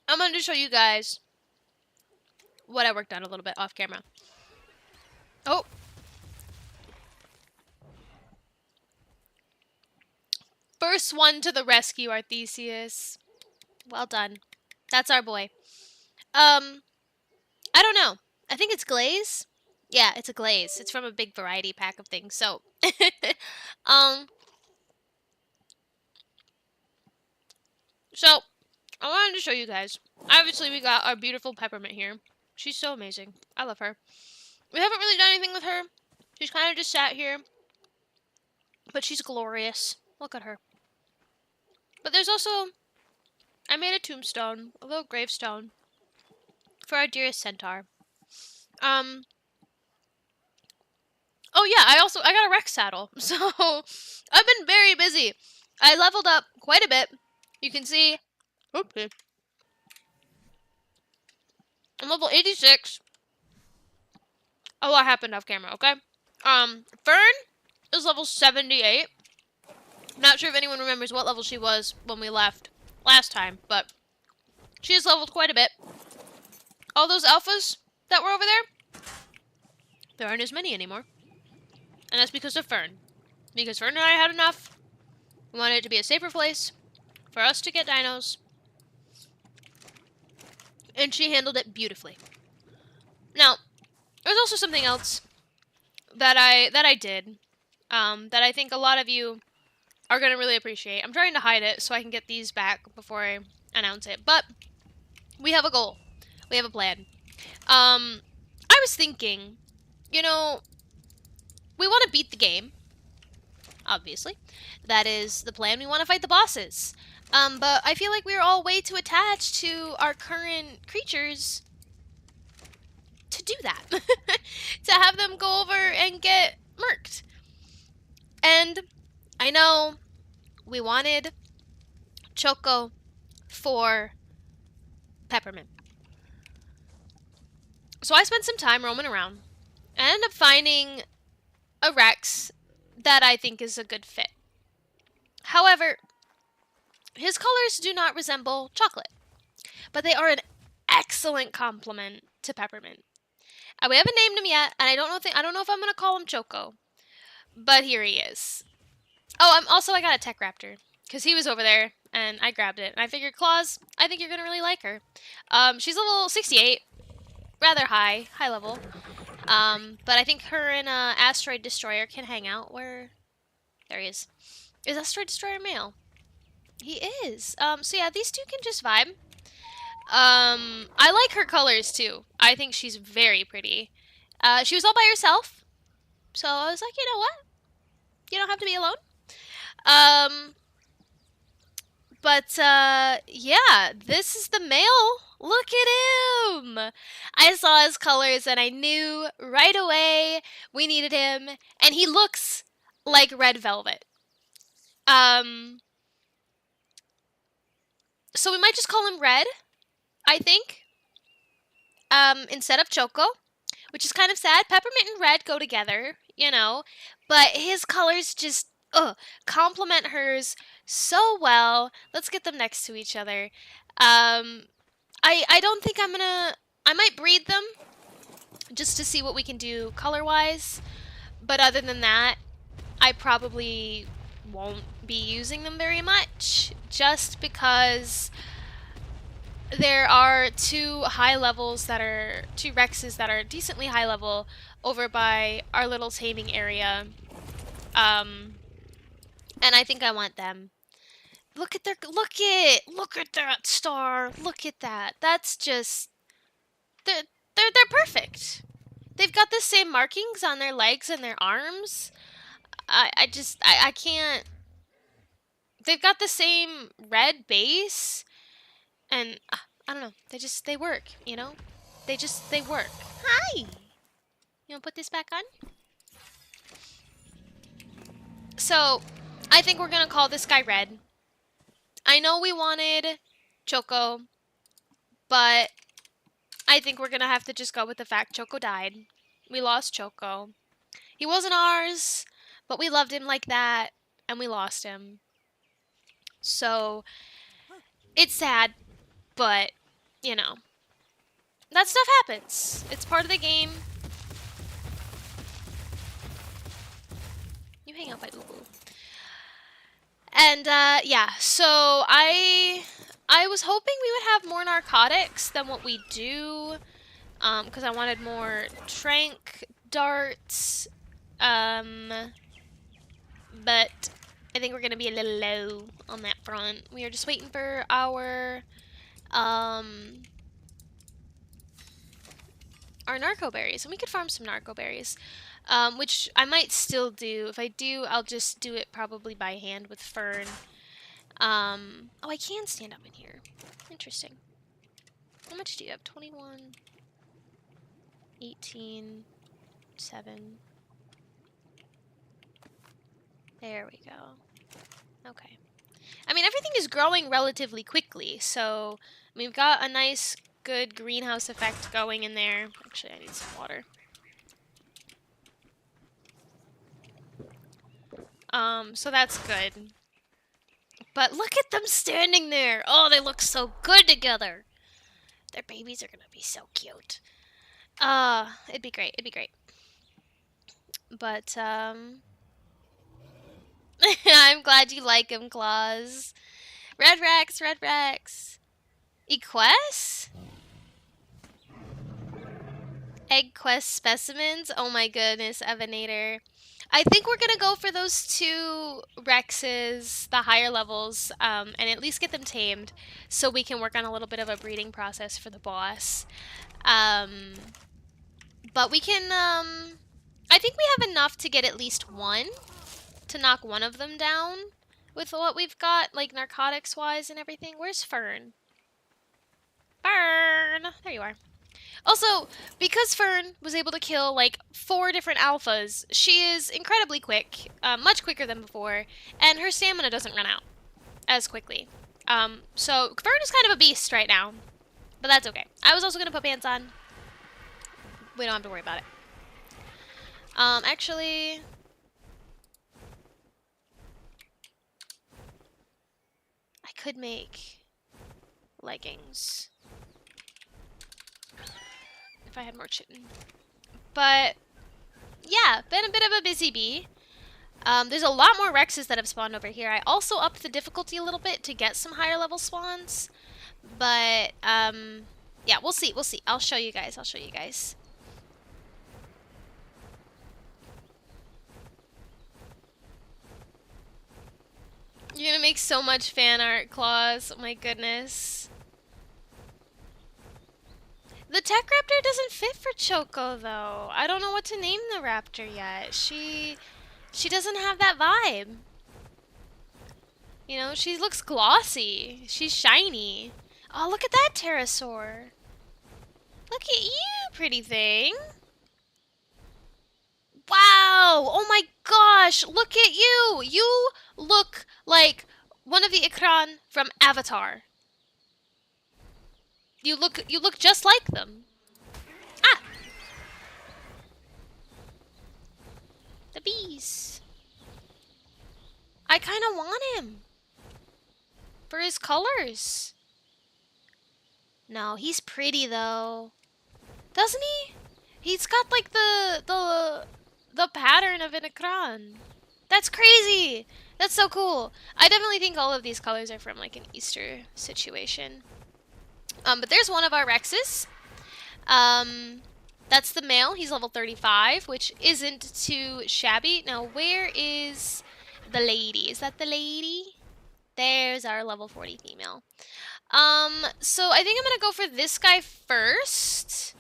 I'm going to show you guys what I worked on a little bit off camera. Oh. First one to the rescue, Arthesius. Well done. That's our boy. I don't know. I think it's glaze. Yeah, it's a glaze. It's from a big variety pack of things. So, so I wanted to show you guys. Obviously, we got our beautiful Peppermint here. She's so amazing. I love her. We haven't really done anything with her. She's kind of just sat here. But she's glorious. Look at her. But there's also... I made a tombstone. A little gravestone. For our dearest centaur. Oh yeah, I got a Rex saddle. So, I've been very busy. I leveled up quite a bit. You can see... Okay. I'm level 86. A lot happened off camera, okay? Fern is level 78. Not sure if anyone remembers what level she was when we left last time, but she has leveled quite a bit. All those alphas that were over there aren't as many anymore. And that's because of Fern. Because Fern and I had enough. We wanted it to be a safer place for us to get dinos. And she handled it beautifully. Now, there's also something else that I did that I think a lot of you are going to really appreciate. I'm trying to hide it so I can get these back before I announce it. But we have a goal. We have a plan. I was thinking, you know, we want to beat the game. Obviously. That is the plan. We want to fight the bosses. But I feel like we're all way too attached to our current creatures to do that. To have them go over and get murked. And I know we wanted Choco for Peppermint. So I spent some time roaming around and ended up finding a Rex that I think is a good fit. However, his colors do not resemble chocolate, but they are an excellent complement to Peppermint. We haven't named him yet, and I don't know if I'm gonna call him Choco, but here he is. Oh, I got a Tech Raptor because he was over there, and I grabbed it. And I figured, Claus, I think you're gonna really like her. She's level 68, rather high level. But I think her and Asteroid Destroyer can hang out. Where? There he is. Is Asteroid Destroyer male? He is. So yeah, these two can just vibe. I like her colors too. I think she's very pretty. She was all by herself. So I was like, you know what? You don't have to be alone. Yeah, this is the male. Look at him. I saw his colors and I knew right away we needed him. And he looks like red velvet. So we might just call him Red, I think. Instead of Choco, which is kind of sad. Peppermint and Red go together, you know. But his colors just complement hers so well. Let's get them next to each other. I don't think I might breed them just to see what we can do color-wise. But other than that, I probably won't be using them very much just because there are two Rexes that are decently high level over by our little taming area. And I think I want them. Look at that star. Look at that. That's just they're perfect. They've got the same markings on their legs and their arms. I can't. They've got the same red base, and I don't know. They work. You know, they work. Hi. You wanna put this back on? So, I think we're gonna call this guy Red. I know we wanted Choco, but I think we're gonna have to just go with the fact Choco died. We lost Choco. He wasn't ours, but we loved him like that, and we lost him. So, it's sad, but, you know, that stuff happens. It's part of the game. You hang out by Ubu. And, yeah, so I was hoping we would have more narcotics than what we do, because I wanted more trank darts, but I think we're gonna be a little low on that front. We are just waiting for our narco berries, and we could farm some narco berries, which I might still do. If I do, I'll just do it probably by hand with Fern. Oh, I can stand up in here. Interesting. How much do you have? 21, 18, 7. There we go. Okay. I mean, everything is growing relatively quickly, so we've got a nice, good greenhouse effect going in there. Actually, I need some water. So that's good. But look at them standing there! Oh, they look so good together! Their babies are gonna be so cute. It'd be great, it'd be great. But, I'm glad you like him, Claus. Red Rex, Red Rex. Equest? Egg Quest specimens? Oh my goodness, Evenator. I think we're gonna go for those 2 Rexes, the higher levels, and at least get them tamed so we can work on a little bit of a breeding process for the boss. But we can, I think we have enough to get at least 1, to knock one of them down with what we've got, like narcotics-wise and everything. Where's Fern? Fern! There you are. Also, because Fern was able to kill like 4 different alphas, she is incredibly quick, much quicker than before, and her stamina doesn't run out as quickly. So Fern is kind of a beast right now, but that's okay. I was also going to put pants on. We don't have to worry about it. Actually, I could make leggings if I had more chitin. But yeah, been a bit of a busy bee. There's a lot more Rexes that have spawned over here. I also upped the difficulty a little bit to get some higher level spawns. But, yeah, we'll see, we'll see. I'll show you guys, I'll show you guys. You're gonna make so much fan art, Claus. Oh my goodness. The tech raptor doesn't fit for Choco, though. I don't know what to name the raptor yet. She doesn't have that vibe. You know, she looks glossy. She's shiny. Oh, look at that pterosaur. Look at you, pretty thing. Wow! Oh my gosh! Look at you! You look like one of the Ikran from Avatar. You look just like them. Ah! The bees. I kind of want him. For his colors. No, he's pretty though. Doesn't he? He's got like the pattern of an Ikran. That's crazy! That's so cool. I definitely think all of these colors are from like an Easter situation. But there's one of our Rexes. That's the male. He's level 35, which isn't too shabby. Now, where is the lady? Is that the lady? There's our level 40 female. So I think I'm gonna go for this guy first.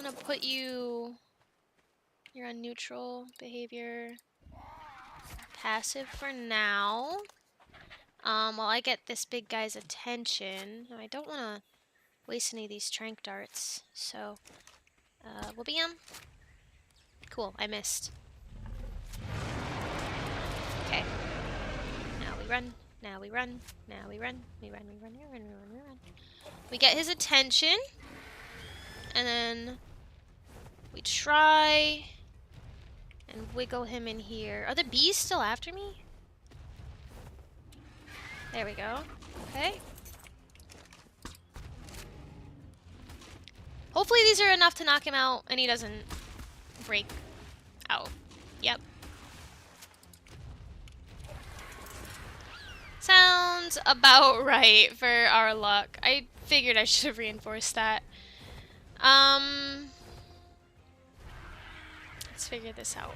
gonna put you... You're on neutral behavior. Passive for now. While I get this big guy's attention. I don't want to waste any of these trank darts. So, we'll be Cool, I missed. Okay. Now we run. Now we run. Now we run. We run, we run, we run, we run, we run. We get his attention. And then we try and wiggle him in here. Are the bees still after me? There we go. Okay. Hopefully these are enough to knock him out and he doesn't break out. Yep. Sounds about right for our luck. I figured I should have reinforced that. Let's figure this out.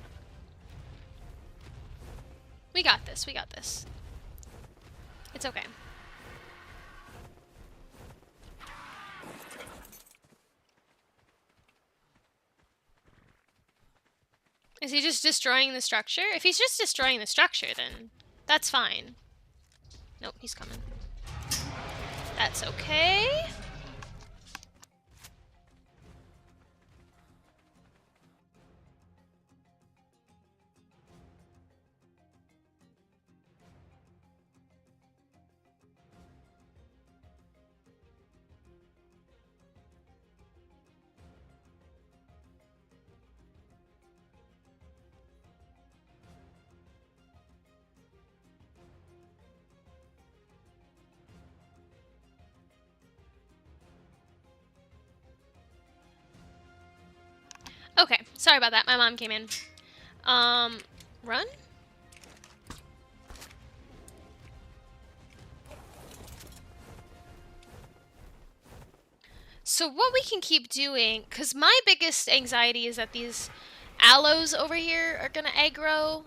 We got this, we got this. It's okay. Is he just destroying the structure? If he's just destroying the structure, then that's fine. Nope, he's coming. That's okay. Okay, sorry about that. My mom came in. Run? So what we can keep doing, because my biggest anxiety is that these aloes over here are gonna aggro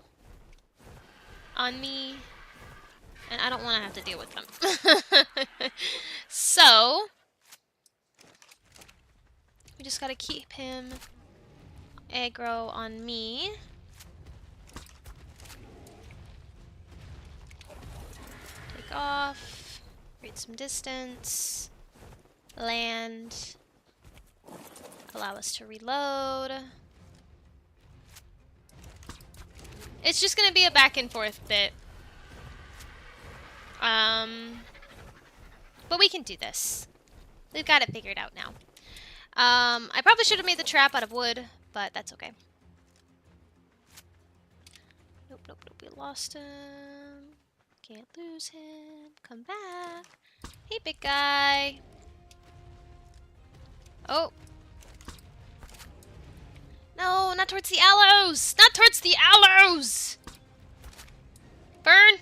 on me, and I don't want to have to deal with them. So, we just gotta keep him aggro on me. Take off, create some distance, land, allow us to reload. It's just gonna be a back and forth bit. But we can do this. We've got it figured out now. I probably should have made the trap out of wood, but that's okay. Nope, nope, nope. We lost him. Can't lose him. Come back. Hey, big guy. Oh. No, not towards the aloes! Not towards the aloes! Burn!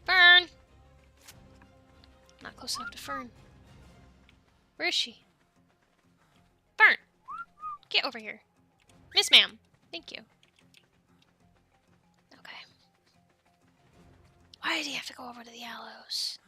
Fern! Not close enough to Fern. Where is she? Fern! Get over here. Miss ma'am. Thank you. Okay. Why did he have to go over to the aloes?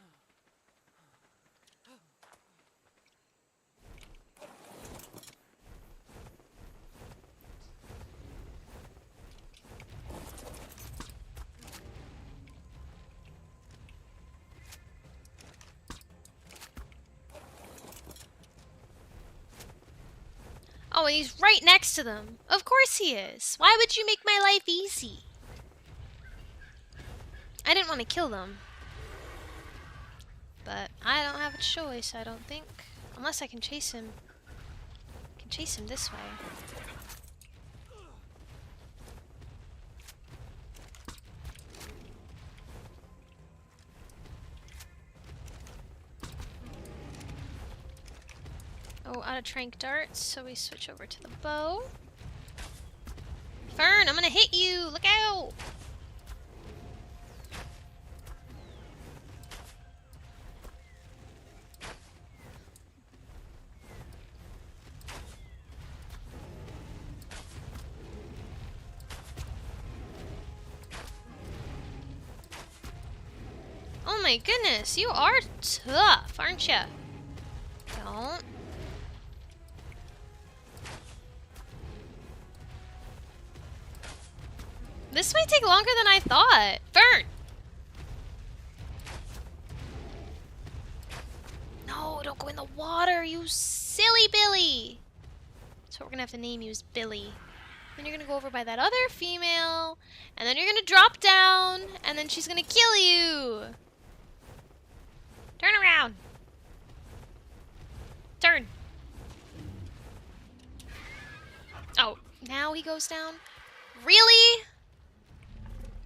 Oh, and he's right next to them. Of course he is. Why would you make my life easy? I didn't want to kill them. But I don't have a choice, I don't think. Unless I can chase him. I can chase him this way. Oh, out of trank darts, so we switch over to the bow. Fern, I'm gonna hit you! Look out! Oh my goodness, you are tough, aren't you? Don't. This might take longer than I thought. Fern! No, don't go in the water, you silly Billy! So we're gonna have to name you as Billy. Then you're gonna go over by that other female, and then you're gonna drop down, and then she's gonna kill you! Turn around! Turn! Oh, now he goes down? Really?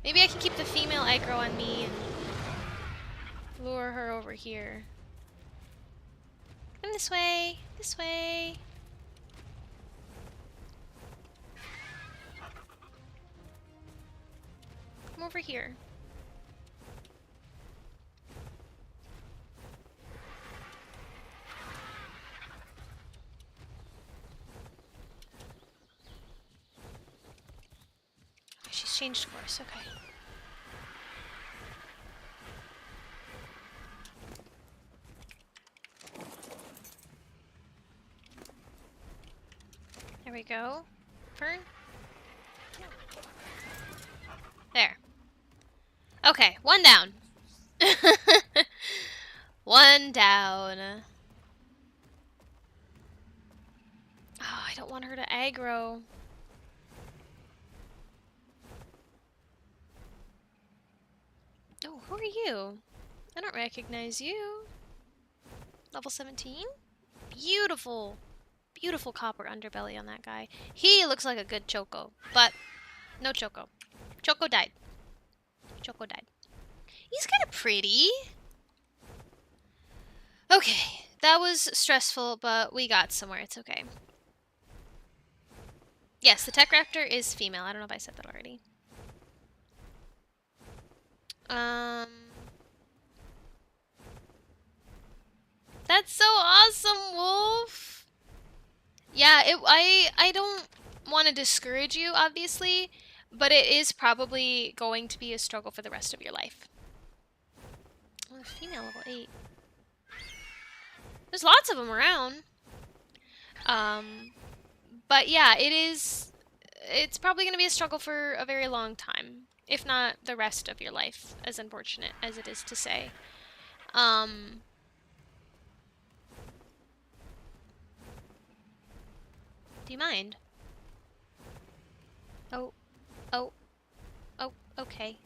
Maybe I can keep the female aggro on me and lure her over here. Come this way, this way. Come over here. She's changed course, okay. There we go. Fern? There. Okay, one down. One down. Oh, I don't want her to aggro. Oh, who are you? I don't recognize you. Level 17? Beautiful. Beautiful copper underbelly on that guy. He looks like a good Choco, but no Choco. Choco died. Choco died. He's kind of pretty. Okay, that was stressful, but we got somewhere. It's okay. Yes, the Tech Raptor is female. I don't know if I said that already. That's so awesome, Wolf! Yeah, I don't want to discourage you, obviously, but it is probably going to be a struggle for the rest of your life. Oh, female level 8. There's lots of them around. But yeah, it's probably going to be a struggle for a very long time, if not the rest of your life, as unfortunate as it is to say. Do you mind? Oh, okay.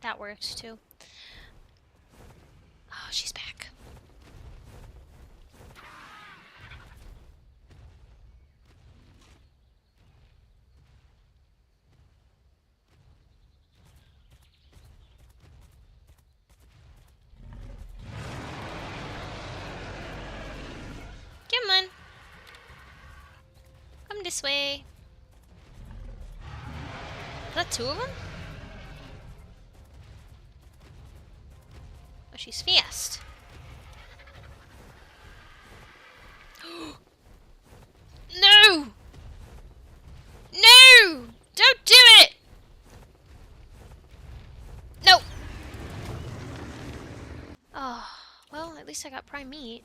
That works too. Oh, she's back. Come on. Come this way. Is that two of them? Oh, she's fast. No! No! Don't do it! No! Oh, well, at least I got prime meat.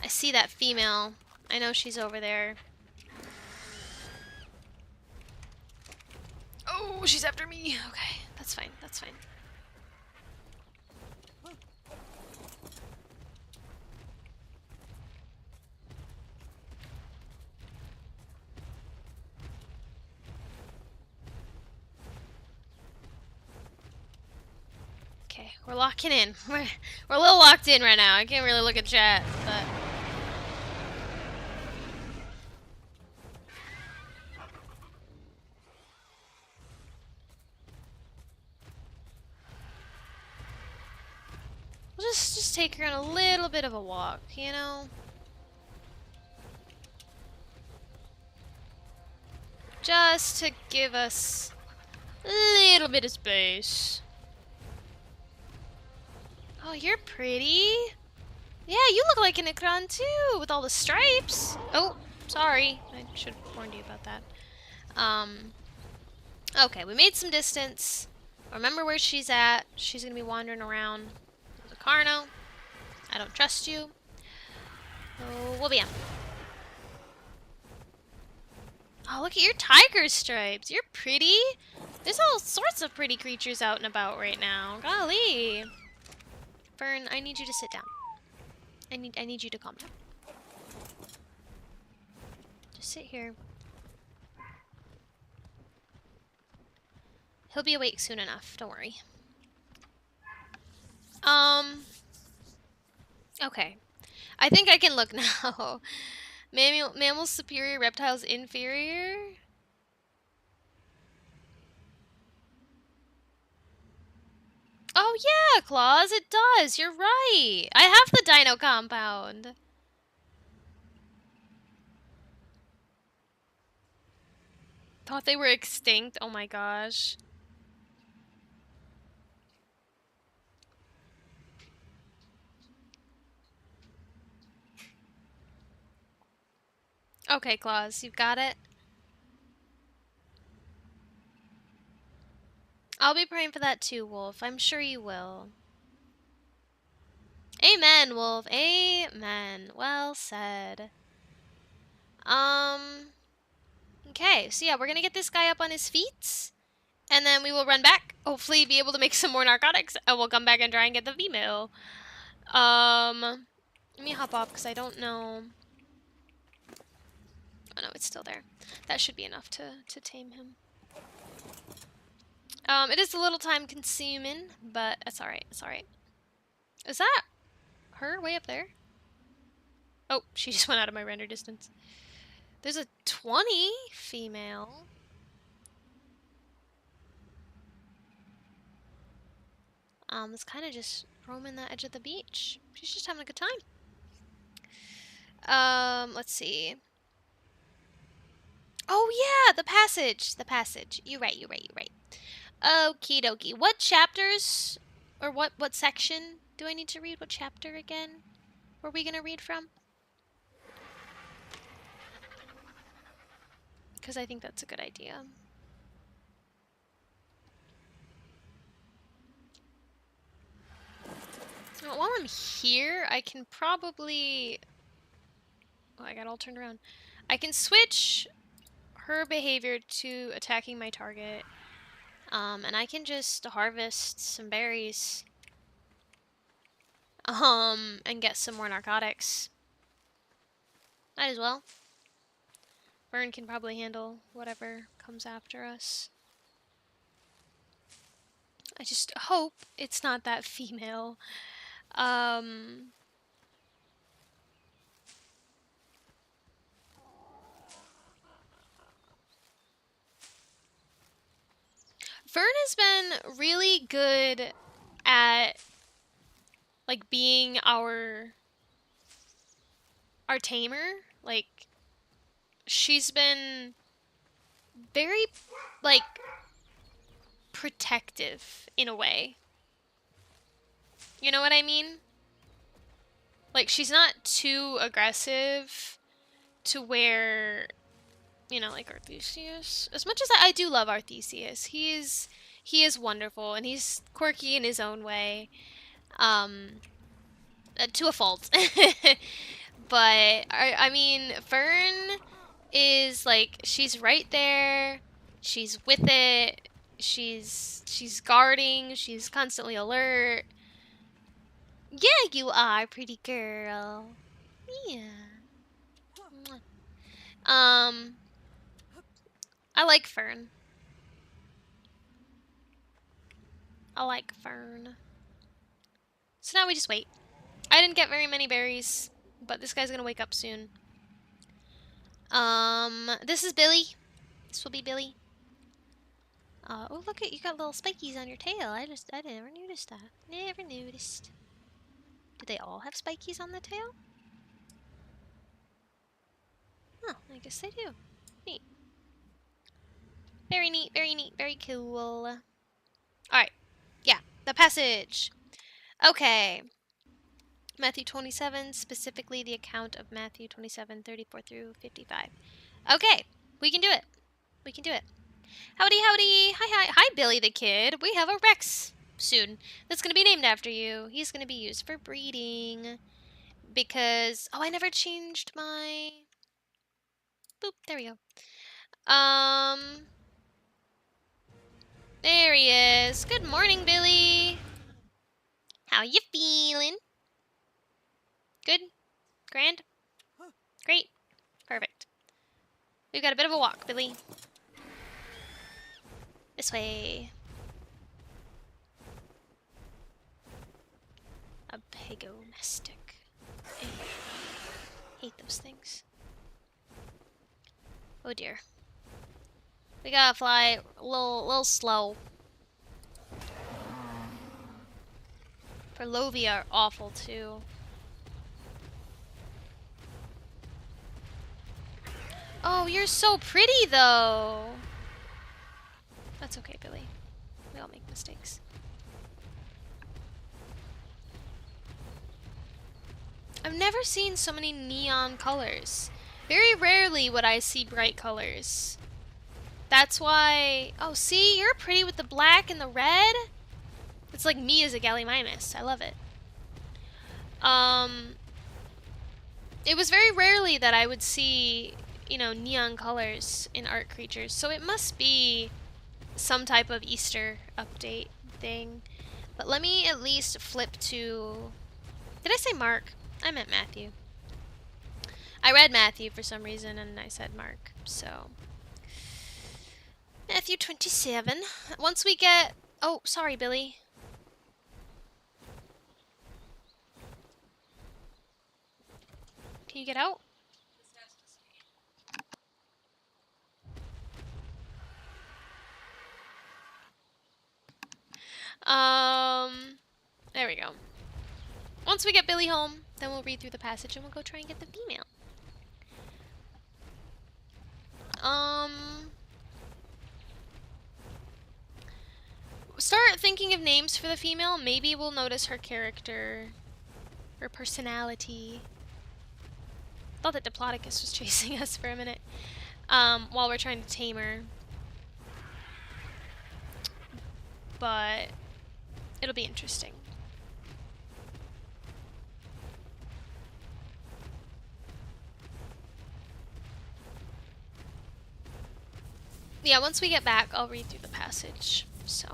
I see that female. I know she's over there. Oh, she's after me. Okay, that's fine, that's fine. Okay, we're locking in. We're a little locked in right now. I can't really look at chat, but... we'll just take her on a little bit of a walk, you know? Just to give us a little bit of space. Oh, you're pretty. Yeah, you look like an Ikran too, with all the stripes. Oh, sorry. I should have warned you about that. Okay, we made some distance. Remember where she's at. She's gonna be wandering around. There's a Carno. I don't trust you. Oh, we'll be on. Oh, look at your tiger stripes. You're pretty. There's all sorts of pretty creatures out and about right now. Golly. Fern, I need you to sit down. I need you to calm down. Just sit here. He'll be awake soon enough. Don't worry. Okay. I think I can look now. Mammals superior, reptiles inferior? Oh yeah, Claus, it does. You're right. I have the dino compound. Thought they were extinct. Oh my gosh. Okay, Claus, you've got it. I'll be praying for that too, Wolf. I'm sure you will. Amen, Wolf. Amen. Well said. Okay, so yeah, we're gonna get this guy up on his feet, and then we will run back. Hopefully be able to make some more narcotics, and we'll come back and try and get the female. Let me hop off, because I don't know. Oh no, it's still there. That should be enough to tame him. It is a little time consuming, but it's alright, it's alright. Is that her way up there? Oh, she just went out of my render distance. There's a 20 female. It's kind of just roaming the edge of the beach. She's just having a good time. Let's see. Oh yeah, the passage. The passage. You're right. Okie dokie. What chapters or what section do I need to read? What chapter again were we gonna read from? Because I think that's a good idea. Well, while I'm here, I can probably... Oh, I got all turned around. I can switch her behavior to attacking my target. And I can just harvest some berries. And get some more narcotics. Might as well. Vern can probably handle whatever comes after us. I just hope it's not that female. Vern has been really good at like being our tamer. Like she's been very like protective in a way. You know what I mean? Like she's not too aggressive to where, you know, like Arthesius. As much as I do love Arthesius, he is wonderful and he's quirky in his own way, to a fault. But I mean, Fern is like she's right there. She's with it. She's guarding. She's constantly alert. Yeah, you are, pretty girl. Yeah. I like Fern. I like Fern. So now we just wait. I didn't get very many berries, but this guy's gonna wake up soon. This is Billy. This will be Billy. Oh look at you got little spikies on your tail. I never noticed that. Never noticed. Do they all have spikies on the tail? Oh, I guess they do. Neat. Very neat, very neat, very cool. Alright. Yeah, the passage. Okay. Matthew 27, specifically the account of Matthew 27, 34 through 55. Okay, we can do it. We can do it. Howdy, howdy. Hi, Billy the Kid. We have a Rex soon that's going to be named after you. He's going to be used for breeding because... Oh, I never changed my... Boop, there we go. There he is. Good morning, Billy. How you feeling? Good? Grand? Great? Perfect. We've got a bit of a walk, Billy. This way. A pegomestic. Hate those things. Oh dear. We gotta fly a little slow. Perlovia are awful too. Oh, you're so pretty though. That's okay, Billy. We all make mistakes. I've never seen so many neon colors. Very rarely would I see bright colors. That's why... Oh, see? You're pretty with the black and the red. It's like me as a Gallimimus. I love it. It was very rarely that I would see, you know, neon colors in art creatures. So it must be some type of Easter update thing. But let me at least flip to... Did I say Mark? I meant Matthew. I read Matthew for some reason and I said Mark, so... Matthew 27. Once we get... Oh, sorry, Billy. Can you get out? There we go. Once we get Billy home, then we'll read through the passage and we'll go try and get the female. Start thinking of names for the female. Maybe we'll notice her character, her personality. Thought that Diplodocus was chasing us for a minute, while we're trying to tame her. But it'll be interesting. Yeah, once we get back, I'll read through the passage. So,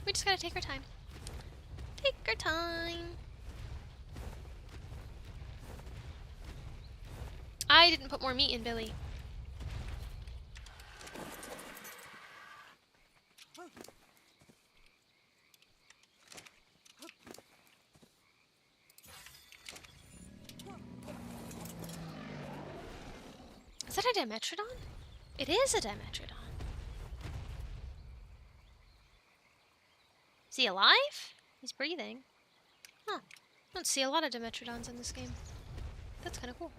we just gotta take our time. Take our time. I didn't put more meat in Billy. Is that a Dimetrodon? It is a Dimetrodon. Is he alive? He's breathing. Huh. I don't see a lot of Dimetrodons in this game. That's kind of cool.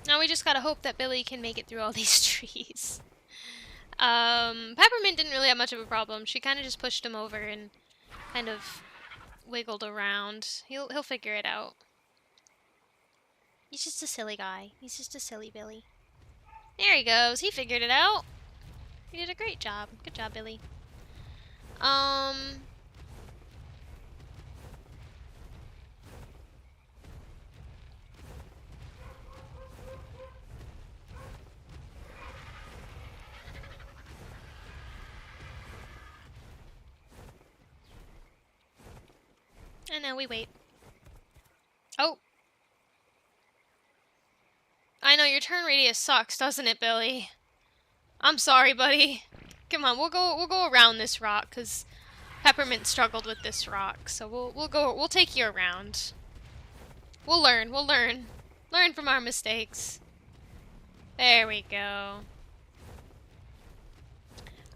Now we just gotta hope that Billy can make it through all these trees. Peppermint didn't really have much of a problem. She kind of just pushed him over and kind of wiggled around. He'll figure it out. He's just a silly guy. He's just a silly Billy. There he goes. He figured it out. He did a great job. Good job, Billy. And now we wait. Oh! I know, your turn radius sucks, doesn't it, Billy? I'm sorry, buddy. Come on, we'll go around this rock, because Peppermint struggled with this rock, so we'll take you around. We'll learn. Learn from our mistakes. There we go.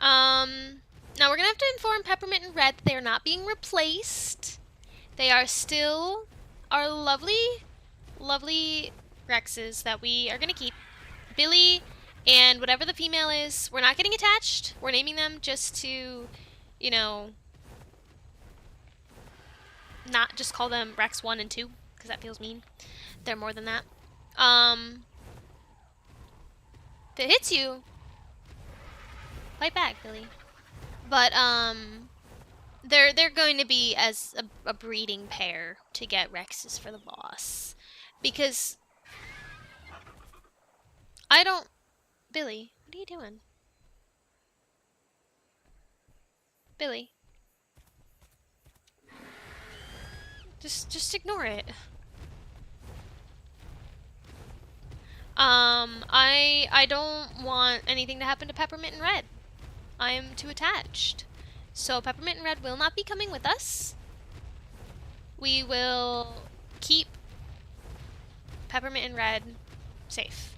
Now we're gonna have to inform Peppermint and Red that they are not being replaced. They are still our lovely, lovely Rexes that we are gonna keep. Billy and whatever the female is, we're not getting attached. We're naming them just to, you know, not just call them Rex 1 and 2, because that feels mean. They're more than that. If it hits you, fight back, Billy. But, they're going to be as a breeding pair to get Rexes for the boss. Because I don't... Billy, what are you doing? Billy. Just ignore it. I don't want anything to happen to Peppermint and Red. I am too attached. So Peppermint and Red will not be coming with us. We will keep Peppermint and Red safe.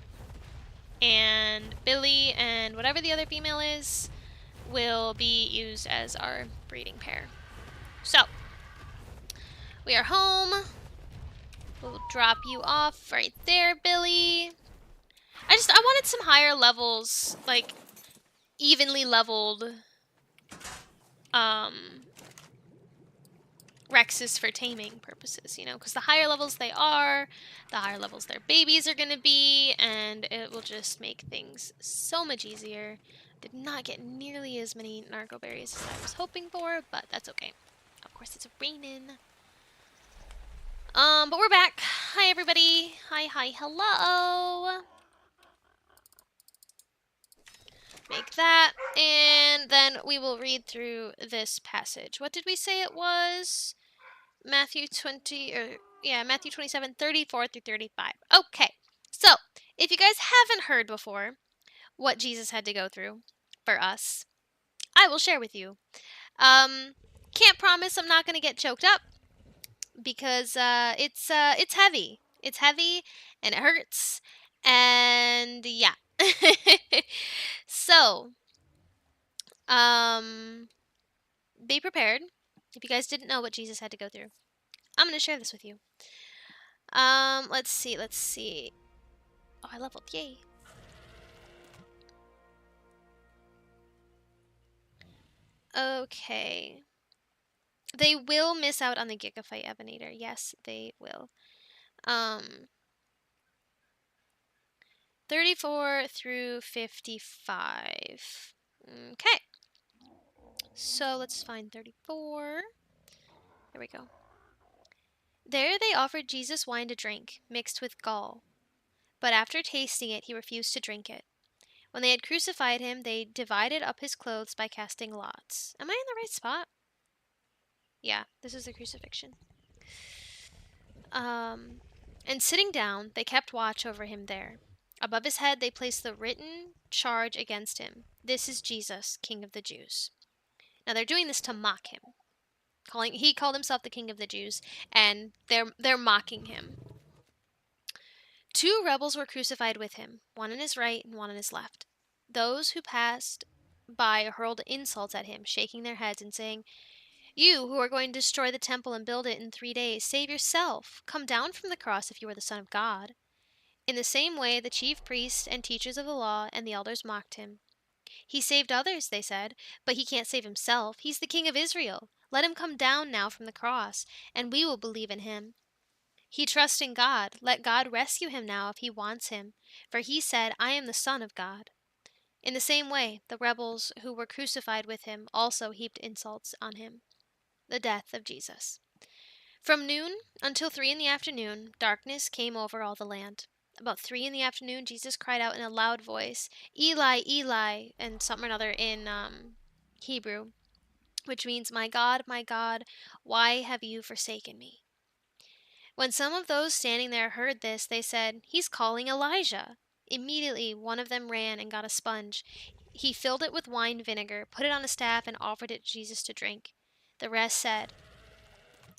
And Billy and whatever the other female is will be used as our breeding pair. So, we are home. We'll drop you off right there, Billy. I wanted some higher levels, like evenly leveled Rexes for taming purposes, you know, because the higher levels they are, the higher levels their babies are going to be, and it will just make things so much easier. Did not get nearly as many narco berries as I was hoping for, but that's okay. Of course, it's raining. But we're back. Hi, everybody. Hi, hello. Make that, and then we will read through this passage. What did we say it was? Matthew 27, 34 through 35. Okay, so if you guys haven't heard before what Jesus had to go through for us, I will share with you. Can't promise I'm not going to get choked up because it's heavy. It's heavy and it hurts, and yeah. So, be prepared. If you guys didn't know what Jesus had to go through, I'm going to share this with you. Let's see. Oh, I leveled. Yay. Okay. They will miss out on the Gigafight Evenator. Yes, they will. 34 through 55. Okay. So let's find 34. There we go. There they offered Jesus wine to drink, mixed with gall. But after tasting it, he refused to drink it. When they had crucified him, they divided up his clothes by casting lots. Am I in the right spot? Yeah, this is the crucifixion. And sitting down, they kept watch over him there. Above his head, they placed the written charge against him. This is Jesus, King of the Jews. Now they're doing this to mock him. He called himself the King of the Jews, and they're mocking him. 2 rebels were crucified with him, one on his right and one on his left. Those who passed by hurled insults at him, shaking their heads and saying, "You who are going to destroy the temple and build it in 3 days, save yourself. Come down from the cross if you are the Son of God." In the same way, the chief priests and teachers of the law and the elders mocked him. "He saved others," they said, "but he can't save himself. He's the King of Israel. Let him come down now from the cross, and we will believe in him. He trusts in God. Let God rescue him now if he wants him, for he said, 'I am the Son of God.'" In the same way, the rebels who were crucified with him also heaped insults on him. The death of Jesus. From noon until 3 in the afternoon, darkness came over all the land. About 3 in the afternoon, Jesus cried out in a loud voice, "Eli, Eli," and something or another in Hebrew, which means, my God, why have you forsaken me?" When some of those standing there heard this, they said, "He's calling Elijah." Immediately, one of them ran and got a sponge. He filled it with wine vinegar, put it on a staff, and offered it to Jesus to drink. The rest said,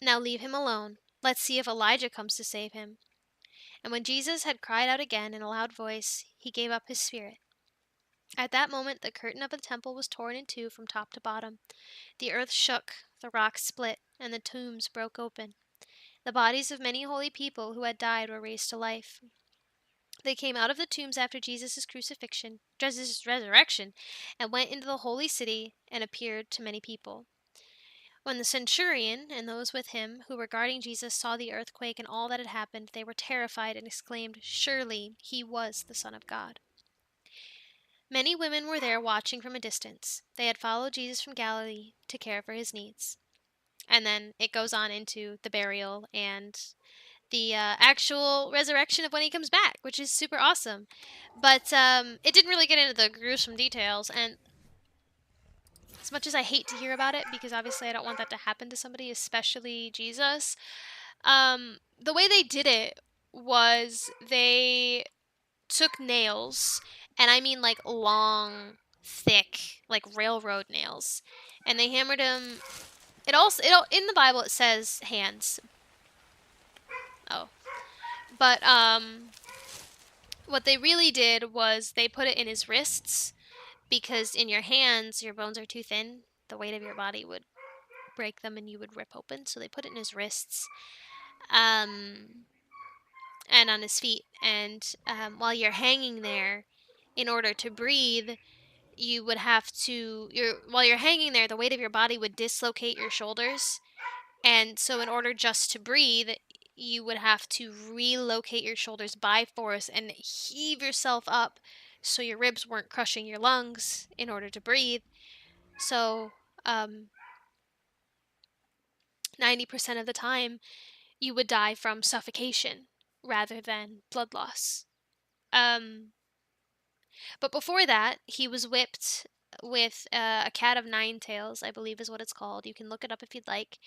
"Now leave him alone. Let's see if Elijah comes to save him." And when Jesus had cried out again in a loud voice, he gave up his spirit. At that moment, the curtain of the temple was torn in two from top to bottom. The earth shook, the rocks split, and the tombs broke open. The bodies of many holy people who had died were raised to life. They came out of the tombs after Jesus' resurrection, and went into the holy city and appeared to many people. When the centurion and those with him who were guarding Jesus saw the earthquake and all that had happened, they were terrified and exclaimed, "Surely he was the Son of God." Many women were there watching from a distance. They had followed Jesus from Galilee to care for his needs. And then it goes on into the burial and the actual resurrection of when he comes back, which is super awesome. But it didn't really get into the gruesome details, and as much as I hate to hear about it, because obviously I don't want that to happen to somebody, especially Jesus, the way they did it was they took nails, and I mean like long, thick, like railroad nails, and they hammered them. In the Bible it says hands. Oh, but what they really did was they put it in his wrists, because in your hands your bones are too thin. The weight of your body would break them and you would rip open. So they put it in his wrists, and on his feet. And while you're hanging there, in order to breathe, you would have to. While you're hanging there, the weight of your body would dislocate your shoulders, and so in order just to breathe, you would have to relocate your shoulders by force and heave yourself up, so your ribs weren't crushing your lungs in order to breathe. So 90% of the time, you would die from suffocation rather than blood loss. But before that, he was whipped with a cat of nine tails, I believe is what it's called. You can look it up if you'd like.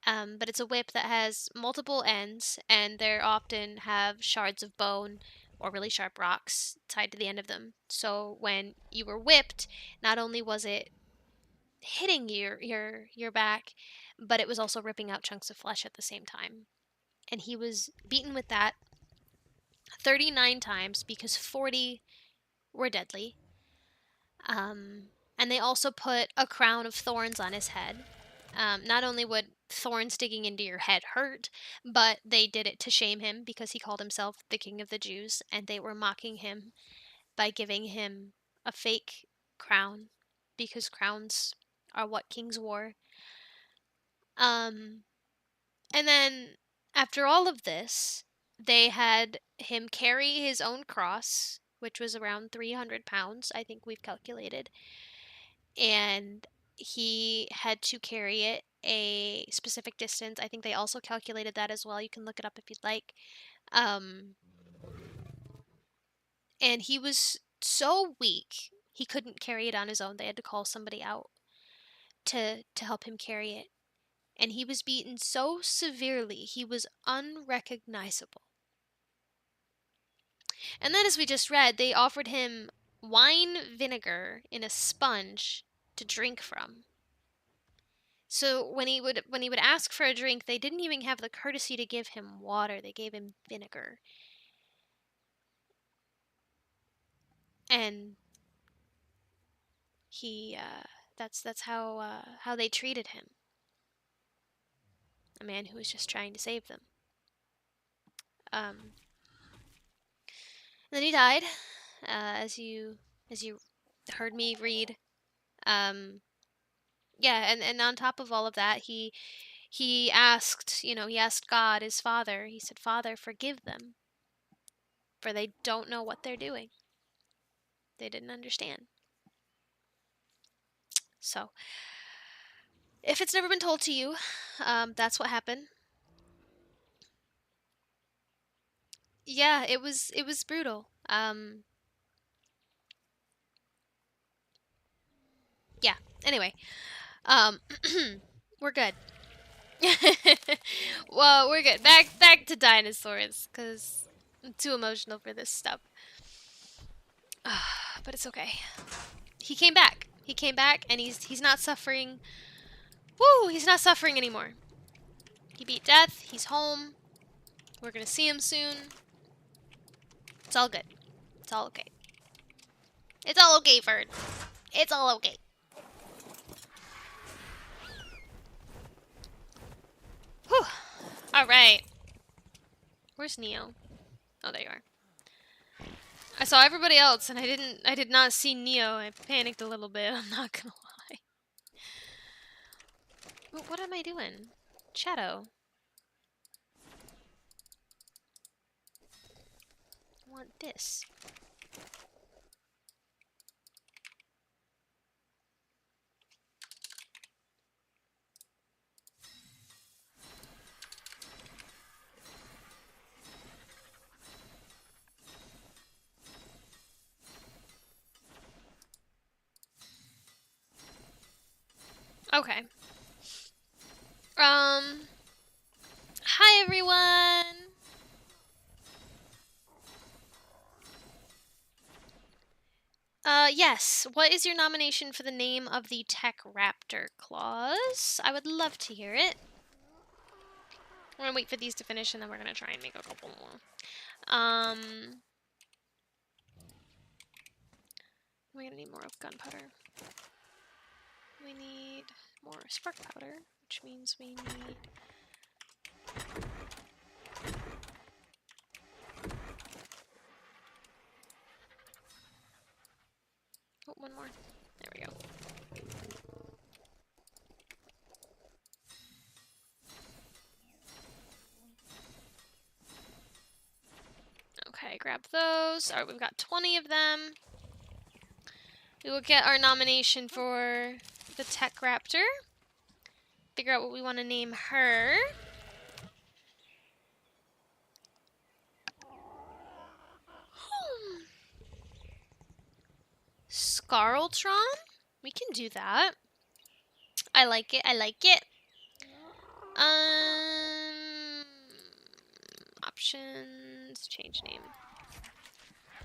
But it's a whip that has multiple ends, and they often have shards of bone or really sharp rocks tied to the end of them. So when you were whipped, not only was it hitting your back, but it was also ripping out chunks of flesh at the same time. And he was beaten with that 39 times because 40 were deadly. And they also put a crown of thorns on his head. Not only would thorns digging into your head hurt, but they did it to shame him because he called himself the King of the Jews, and they were mocking him by giving him a fake crown, because crowns are what kings wore. And then after all of this, they had him carry his own cross, which was around 300 pounds, I think we've calculated. And he had to carry it a specific distance. I think they also calculated that as well. You can look it up if you'd like. And he was so weak, he couldn't carry it on his own. They had to call somebody out to help him carry it. And he was beaten so severely, he was unrecognizable. And then, as we just read, they offered him wine vinegar in a sponge to drink from. So when he would ask for a drink, they didn't even have the courtesy to give him water. They gave him vinegar. And he that's how they treated him. A man who was just trying to save them. Then he died, as you heard me read. Yeah, and on top of all of that, he asked God, his Father. He said, "Father, forgive them, for they don't know what they're doing." They didn't understand. So, if it's never been told to you, that's what happened. Yeah, it was brutal. Yeah. Anyway, we're good. Well, we're good. Back to dinosaurs, cause I'm too emotional for this stuff. But it's okay. He came back. He came back, and he's not suffering. Woo! He's not suffering anymore. He beat death. He's home. We're gonna see him soon. It's all good. It's all okay. It's all okay, Ferd. It's all okay. Whew. All right. Where's Neo? Oh, there you are. I saw everybody else, and I did not see Neo. I panicked a little bit. I'm not gonna lie. What am I doing? Shadow. I want this. Okay. Hi everyone! Yes. What is your nomination for the name of the Tech Raptor clause? I would love to hear it. We're gonna wait for these to finish and then we're gonna try and make a couple more. We're gonna need more of gunpowder. We need more spark powder, which means we need... Oh, one more. There we go. Okay, grab those. Alright, we've got 20 of them. We will get our nomination for the Tech Raptor. Figure out what we want to name her. Scarletron? We can do that. I like it. I like it. Options. Change name.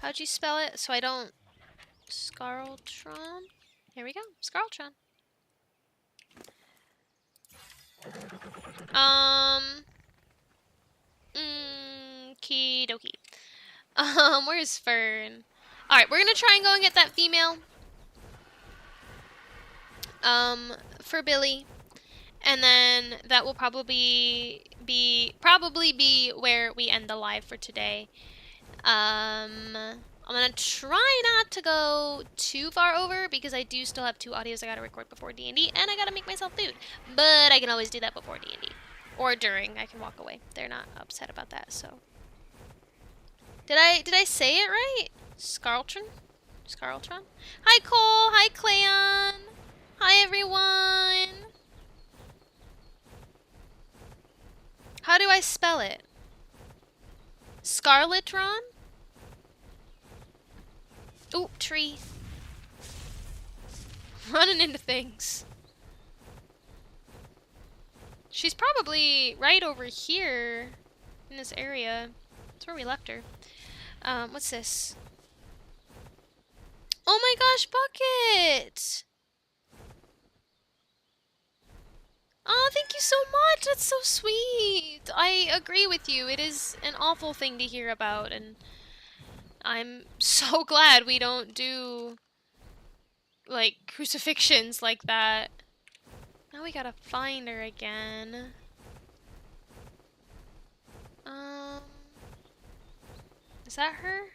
How'd you spell it? So I don't... Scarletron? Here we go. Scarletron. Okie dokie. Where's Fern? Alright, we're gonna try and go and get that female. For Billy. And then that will probably be where we end the live for today. I'm gonna try not to go too far over because I do still have 2 audios I gotta record before D&D, and I gotta make myself food. But I can always do that before D&D. Or during. I can walk away. They're not upset about that, so. Did I say it right? Scarletron? Scarletron? Hi Cole! Hi Cleon! Hi everyone! How do I spell it? Scarletron? Ooh, tree. Running into things. She's probably right over here in this area. That's where we left her. What's this? Oh my gosh, Bucket! Oh, thank you so much. That's so sweet. I agree with you. It is an awful thing to hear about, and I'm so glad we don't do, like, crucifixions like that. Now we gotta find her again. Is that her?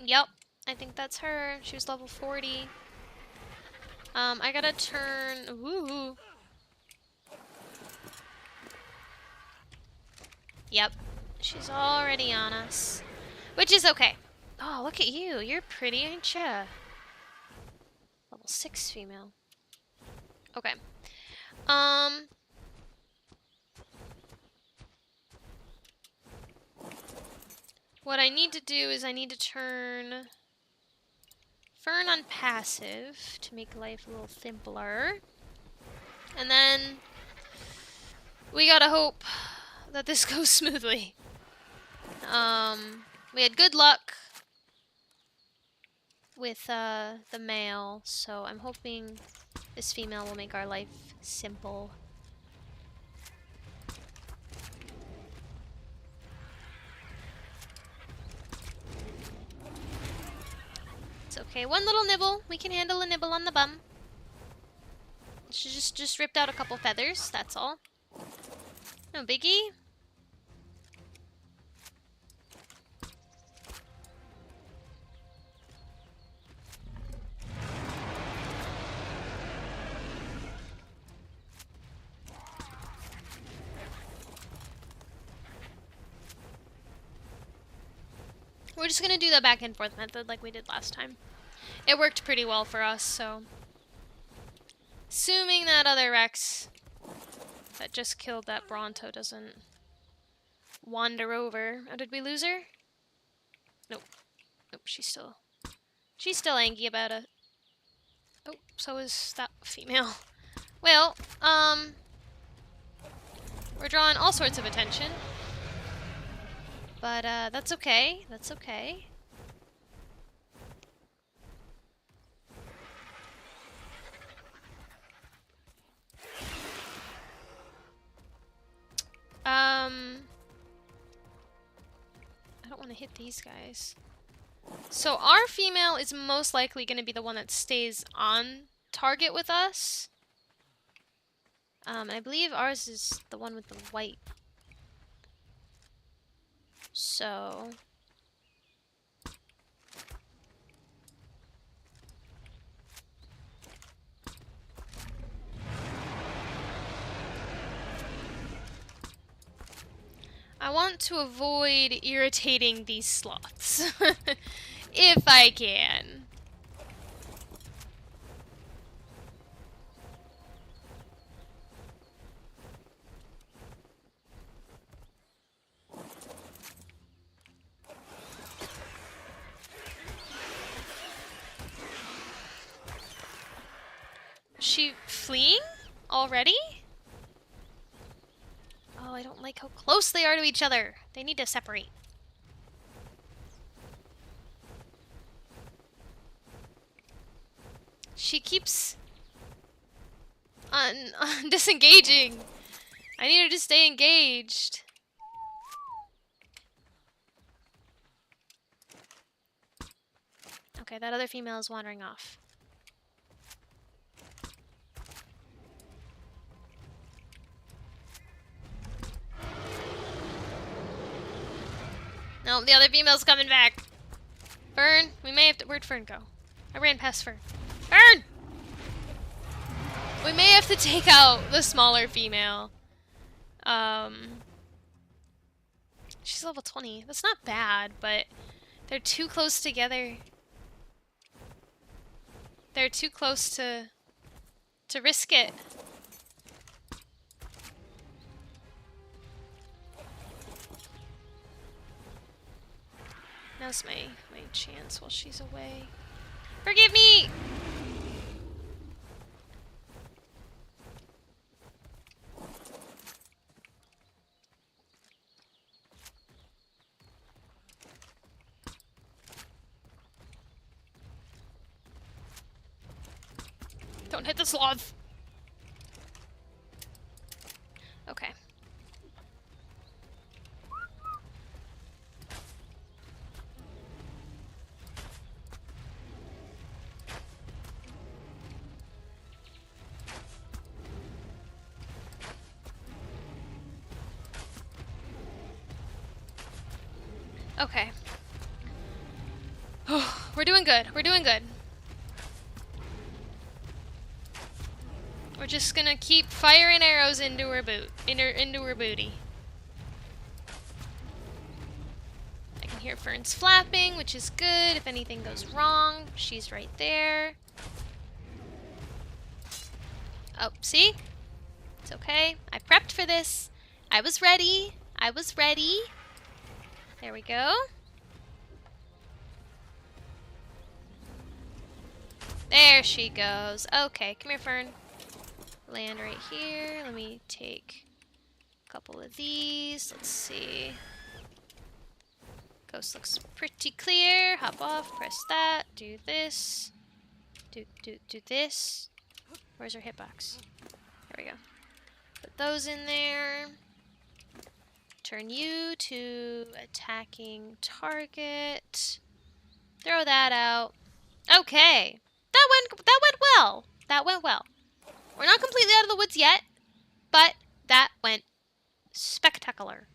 Yep, I think that's her. She was level 40. I gotta turn... Ooh. Yep, she's already on us. Which is okay. Oh, look at you. You're pretty, ain't ya? Level 6 female. Okay. What I need to do is I need to turn Fern on passive to make life a little simpler. And then we gotta hope that this goes smoothly. We had good luck with the male, so I'm hoping this female will make our life simple. It's okay. One little nibble. We can handle a nibble on the bum. She just ripped out a couple feathers, that's all. No biggie. we're just gonna do the back and forth method like we did last time. It worked pretty well for us, so. Assuming that other Rex that just killed that Bronto doesn't wander over. Oh, did we lose her? Nope. Nope, she's still angry about it. Oh, so is that female. Well, we're drawing all sorts of attention. But, that's okay. That's okay. I don't want to hit these guys. So our female is most likely going to be the one that stays on target with us. I believe ours is the one with the white. So... I want to avoid irritating these sloths. If I can. Is she fleeing already? Oh, I don't like how close they are to each other. They need to separate. She keeps disengaging. I need her to stay engaged. Okay, that other female is wandering off. No, the other female's coming back. Fern, we may have to... Where'd Fern go? I ran past Fern. Fern! We may have to take out the smaller female. She's level 20. That's not bad, but they're too close together. They're too close to risk it. Now's my chance while she's away. Forgive me! Don't hit the sloth! Okay. Okay. Oh, we're doing good. We're doing good. We're just gonna keep firing arrows into her into her booty. I can hear Fern's flapping, which is good. If anything goes wrong, she's right there. Oh, see? It's okay. I prepped for this. I was ready. I was ready. There we go. There she goes. Okay, come here, Fern. Land right here. Let me take a couple of these. Let's see. Coast looks pretty clear. Hop off, press that, do this. Do this. Where's our hitbox? There we go. Put those in there. Turn you to attacking target. Throw that out. Okay. That went well. That went well. We're not completely out of the woods yet, but that went spectacular.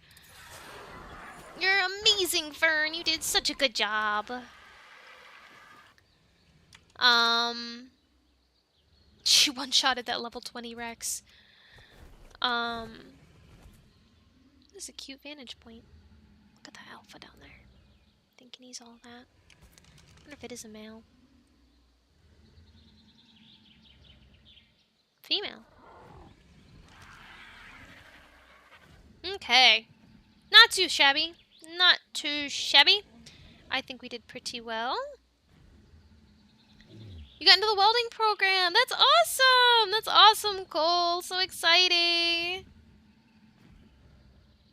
You're amazing, Fern. You did such a good job. She one-shotted that level 20 Rex. This is a cute vantage point. Look at that alpha down there. thinking he's all that. I wonder if it is a male. Female. Okay. Not too shabby. Not too shabby. I think we did pretty well. You got into the welding program. That's awesome. That's awesome, Cole. So exciting.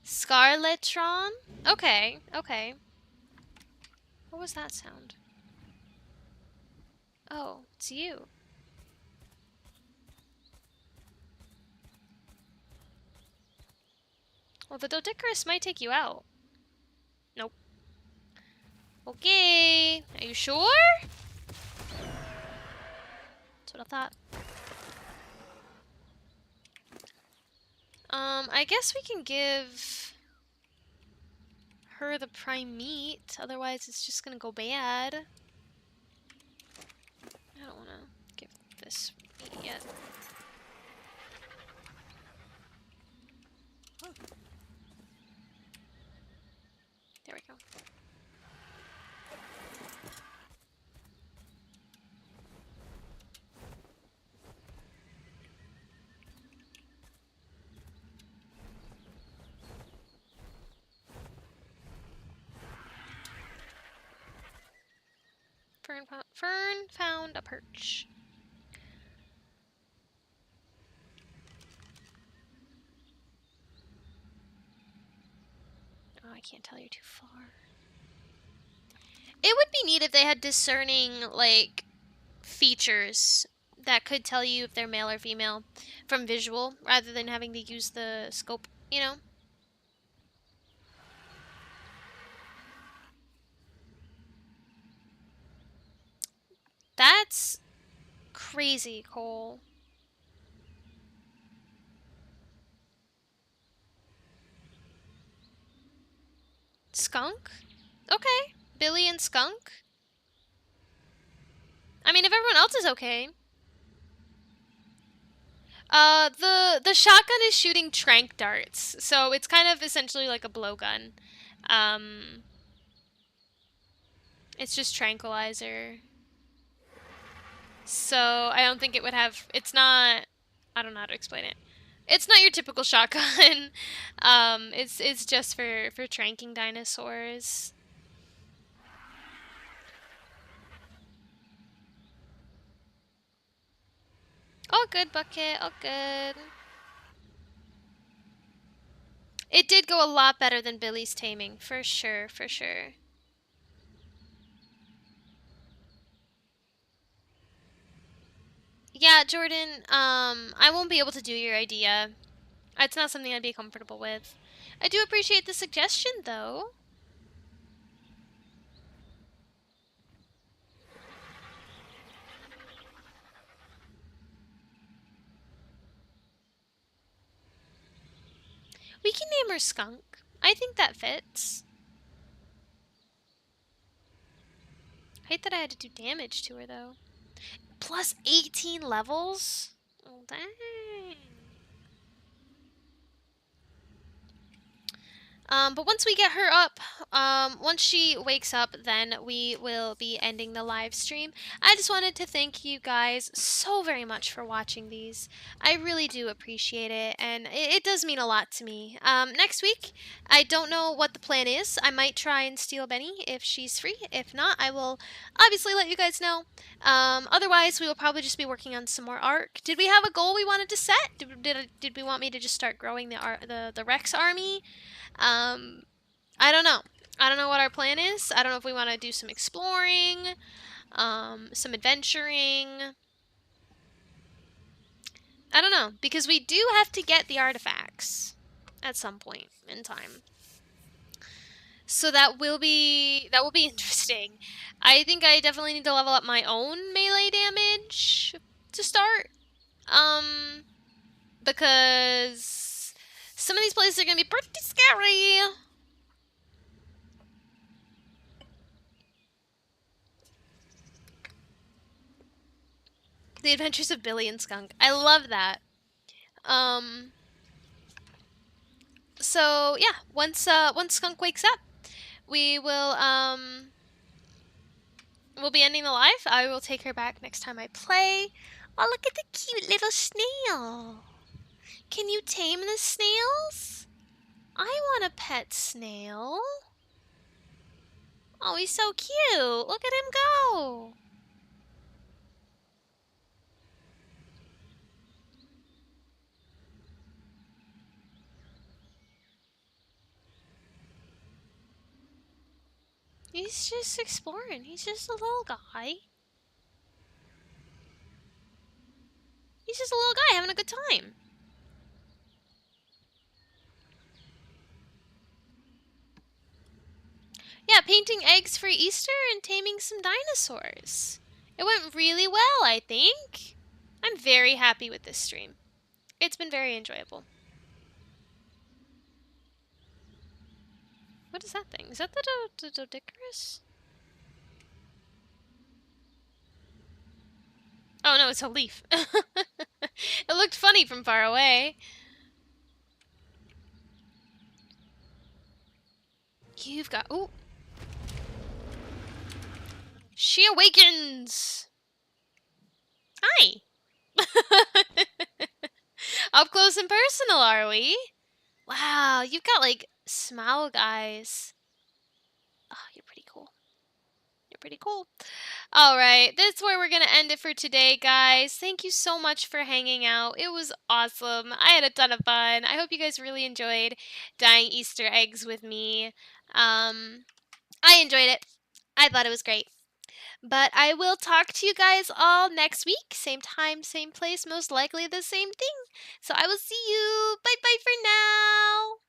Scarletron? Okay, okay. What was that sound? Oh, it's you. Well, the Doedicurus might take you out. Nope. Okay. Are you sure? That's what I thought. I guess we can give her the prime meat, otherwise it's just gonna go bad. I don't wanna give this meat yet. There we go. Fern found a perch. Oh, I can't tell you're too far. It would be neat if they had discerning, like, features that could tell you if they're male or female from visual, rather than having to use the scope, you know? That's crazy, Cole. Skunk? Okay. Billy and Skunk? I mean, if everyone else is okay. The shotgun is shooting trank darts, so it's kind of essentially like a blowgun. It's just tranquilizer. So I don't think it would have. It's not. I don't know how to explain it. It's not your typical shotgun. It's just for tranking dinosaurs. Oh, good, Bucket. Oh, good. It did go a lot better than Billy's taming, for sure, for sure. Yeah, Jordan, I won't be able to do your idea. It's not something I'd be comfortable with. I do appreciate the suggestion, though. We can name her Skunk. I think that fits. Hate that I had to do damage to her, though. Plus 18 levels? Oh, dang. But once we get her up, once she wakes up, then we will be ending the live stream. I just wanted to thank you guys so very much for watching these. I really do appreciate it, and it does mean a lot to me. Next week, I don't know what the plan is. I might try and steal Benny if she's free. If not, I will obviously let you guys know. Otherwise, we will probably just be working on some more art. Did we have a goal we wanted to set? Did we want me to just start growing the Rex army? I don't know. I don't know what our plan is. I don't know if we want to do some exploring, some adventuring. I don't know, because we do have to get the artifacts at some point in time. So that will be interesting. I think I definitely need to level up my own melee damage to start. Because some of these places are going to be pretty scary. The Adventures of Billy and Skunk. I love that. So yeah, once Skunk wakes up, we will we'll be ending the live. I will take her back next time I play. Oh, look at the cute little snail. Can you tame the snails? I want a pet snail. Oh, he's so cute. Look at him go. He's just exploring. He's just a little guy. He's just a little guy having a good time. Yeah, painting eggs for Easter and taming some dinosaurs. It went really well, I think. I'm very happy with this stream. It's been very enjoyable. What is that thing? Is that the Doedicurus? Oh no, it's a leaf. It looked funny from far away. You've got... Ooh. She awakens! Hi! Up close and personal, are we? Wow, you've got, like, smile guys. Oh, you're pretty cool. You're pretty cool. Alright, that's where we're gonna end it for today, guys. Thank you so much for hanging out. It was awesome. I had a ton of fun. I hope you guys really enjoyed dyeing Easter eggs with me. I enjoyed it. I thought it was great. But I will talk to you guys all next week. Same time, same place, most likely the same thing. So I will see you. Bye bye for now.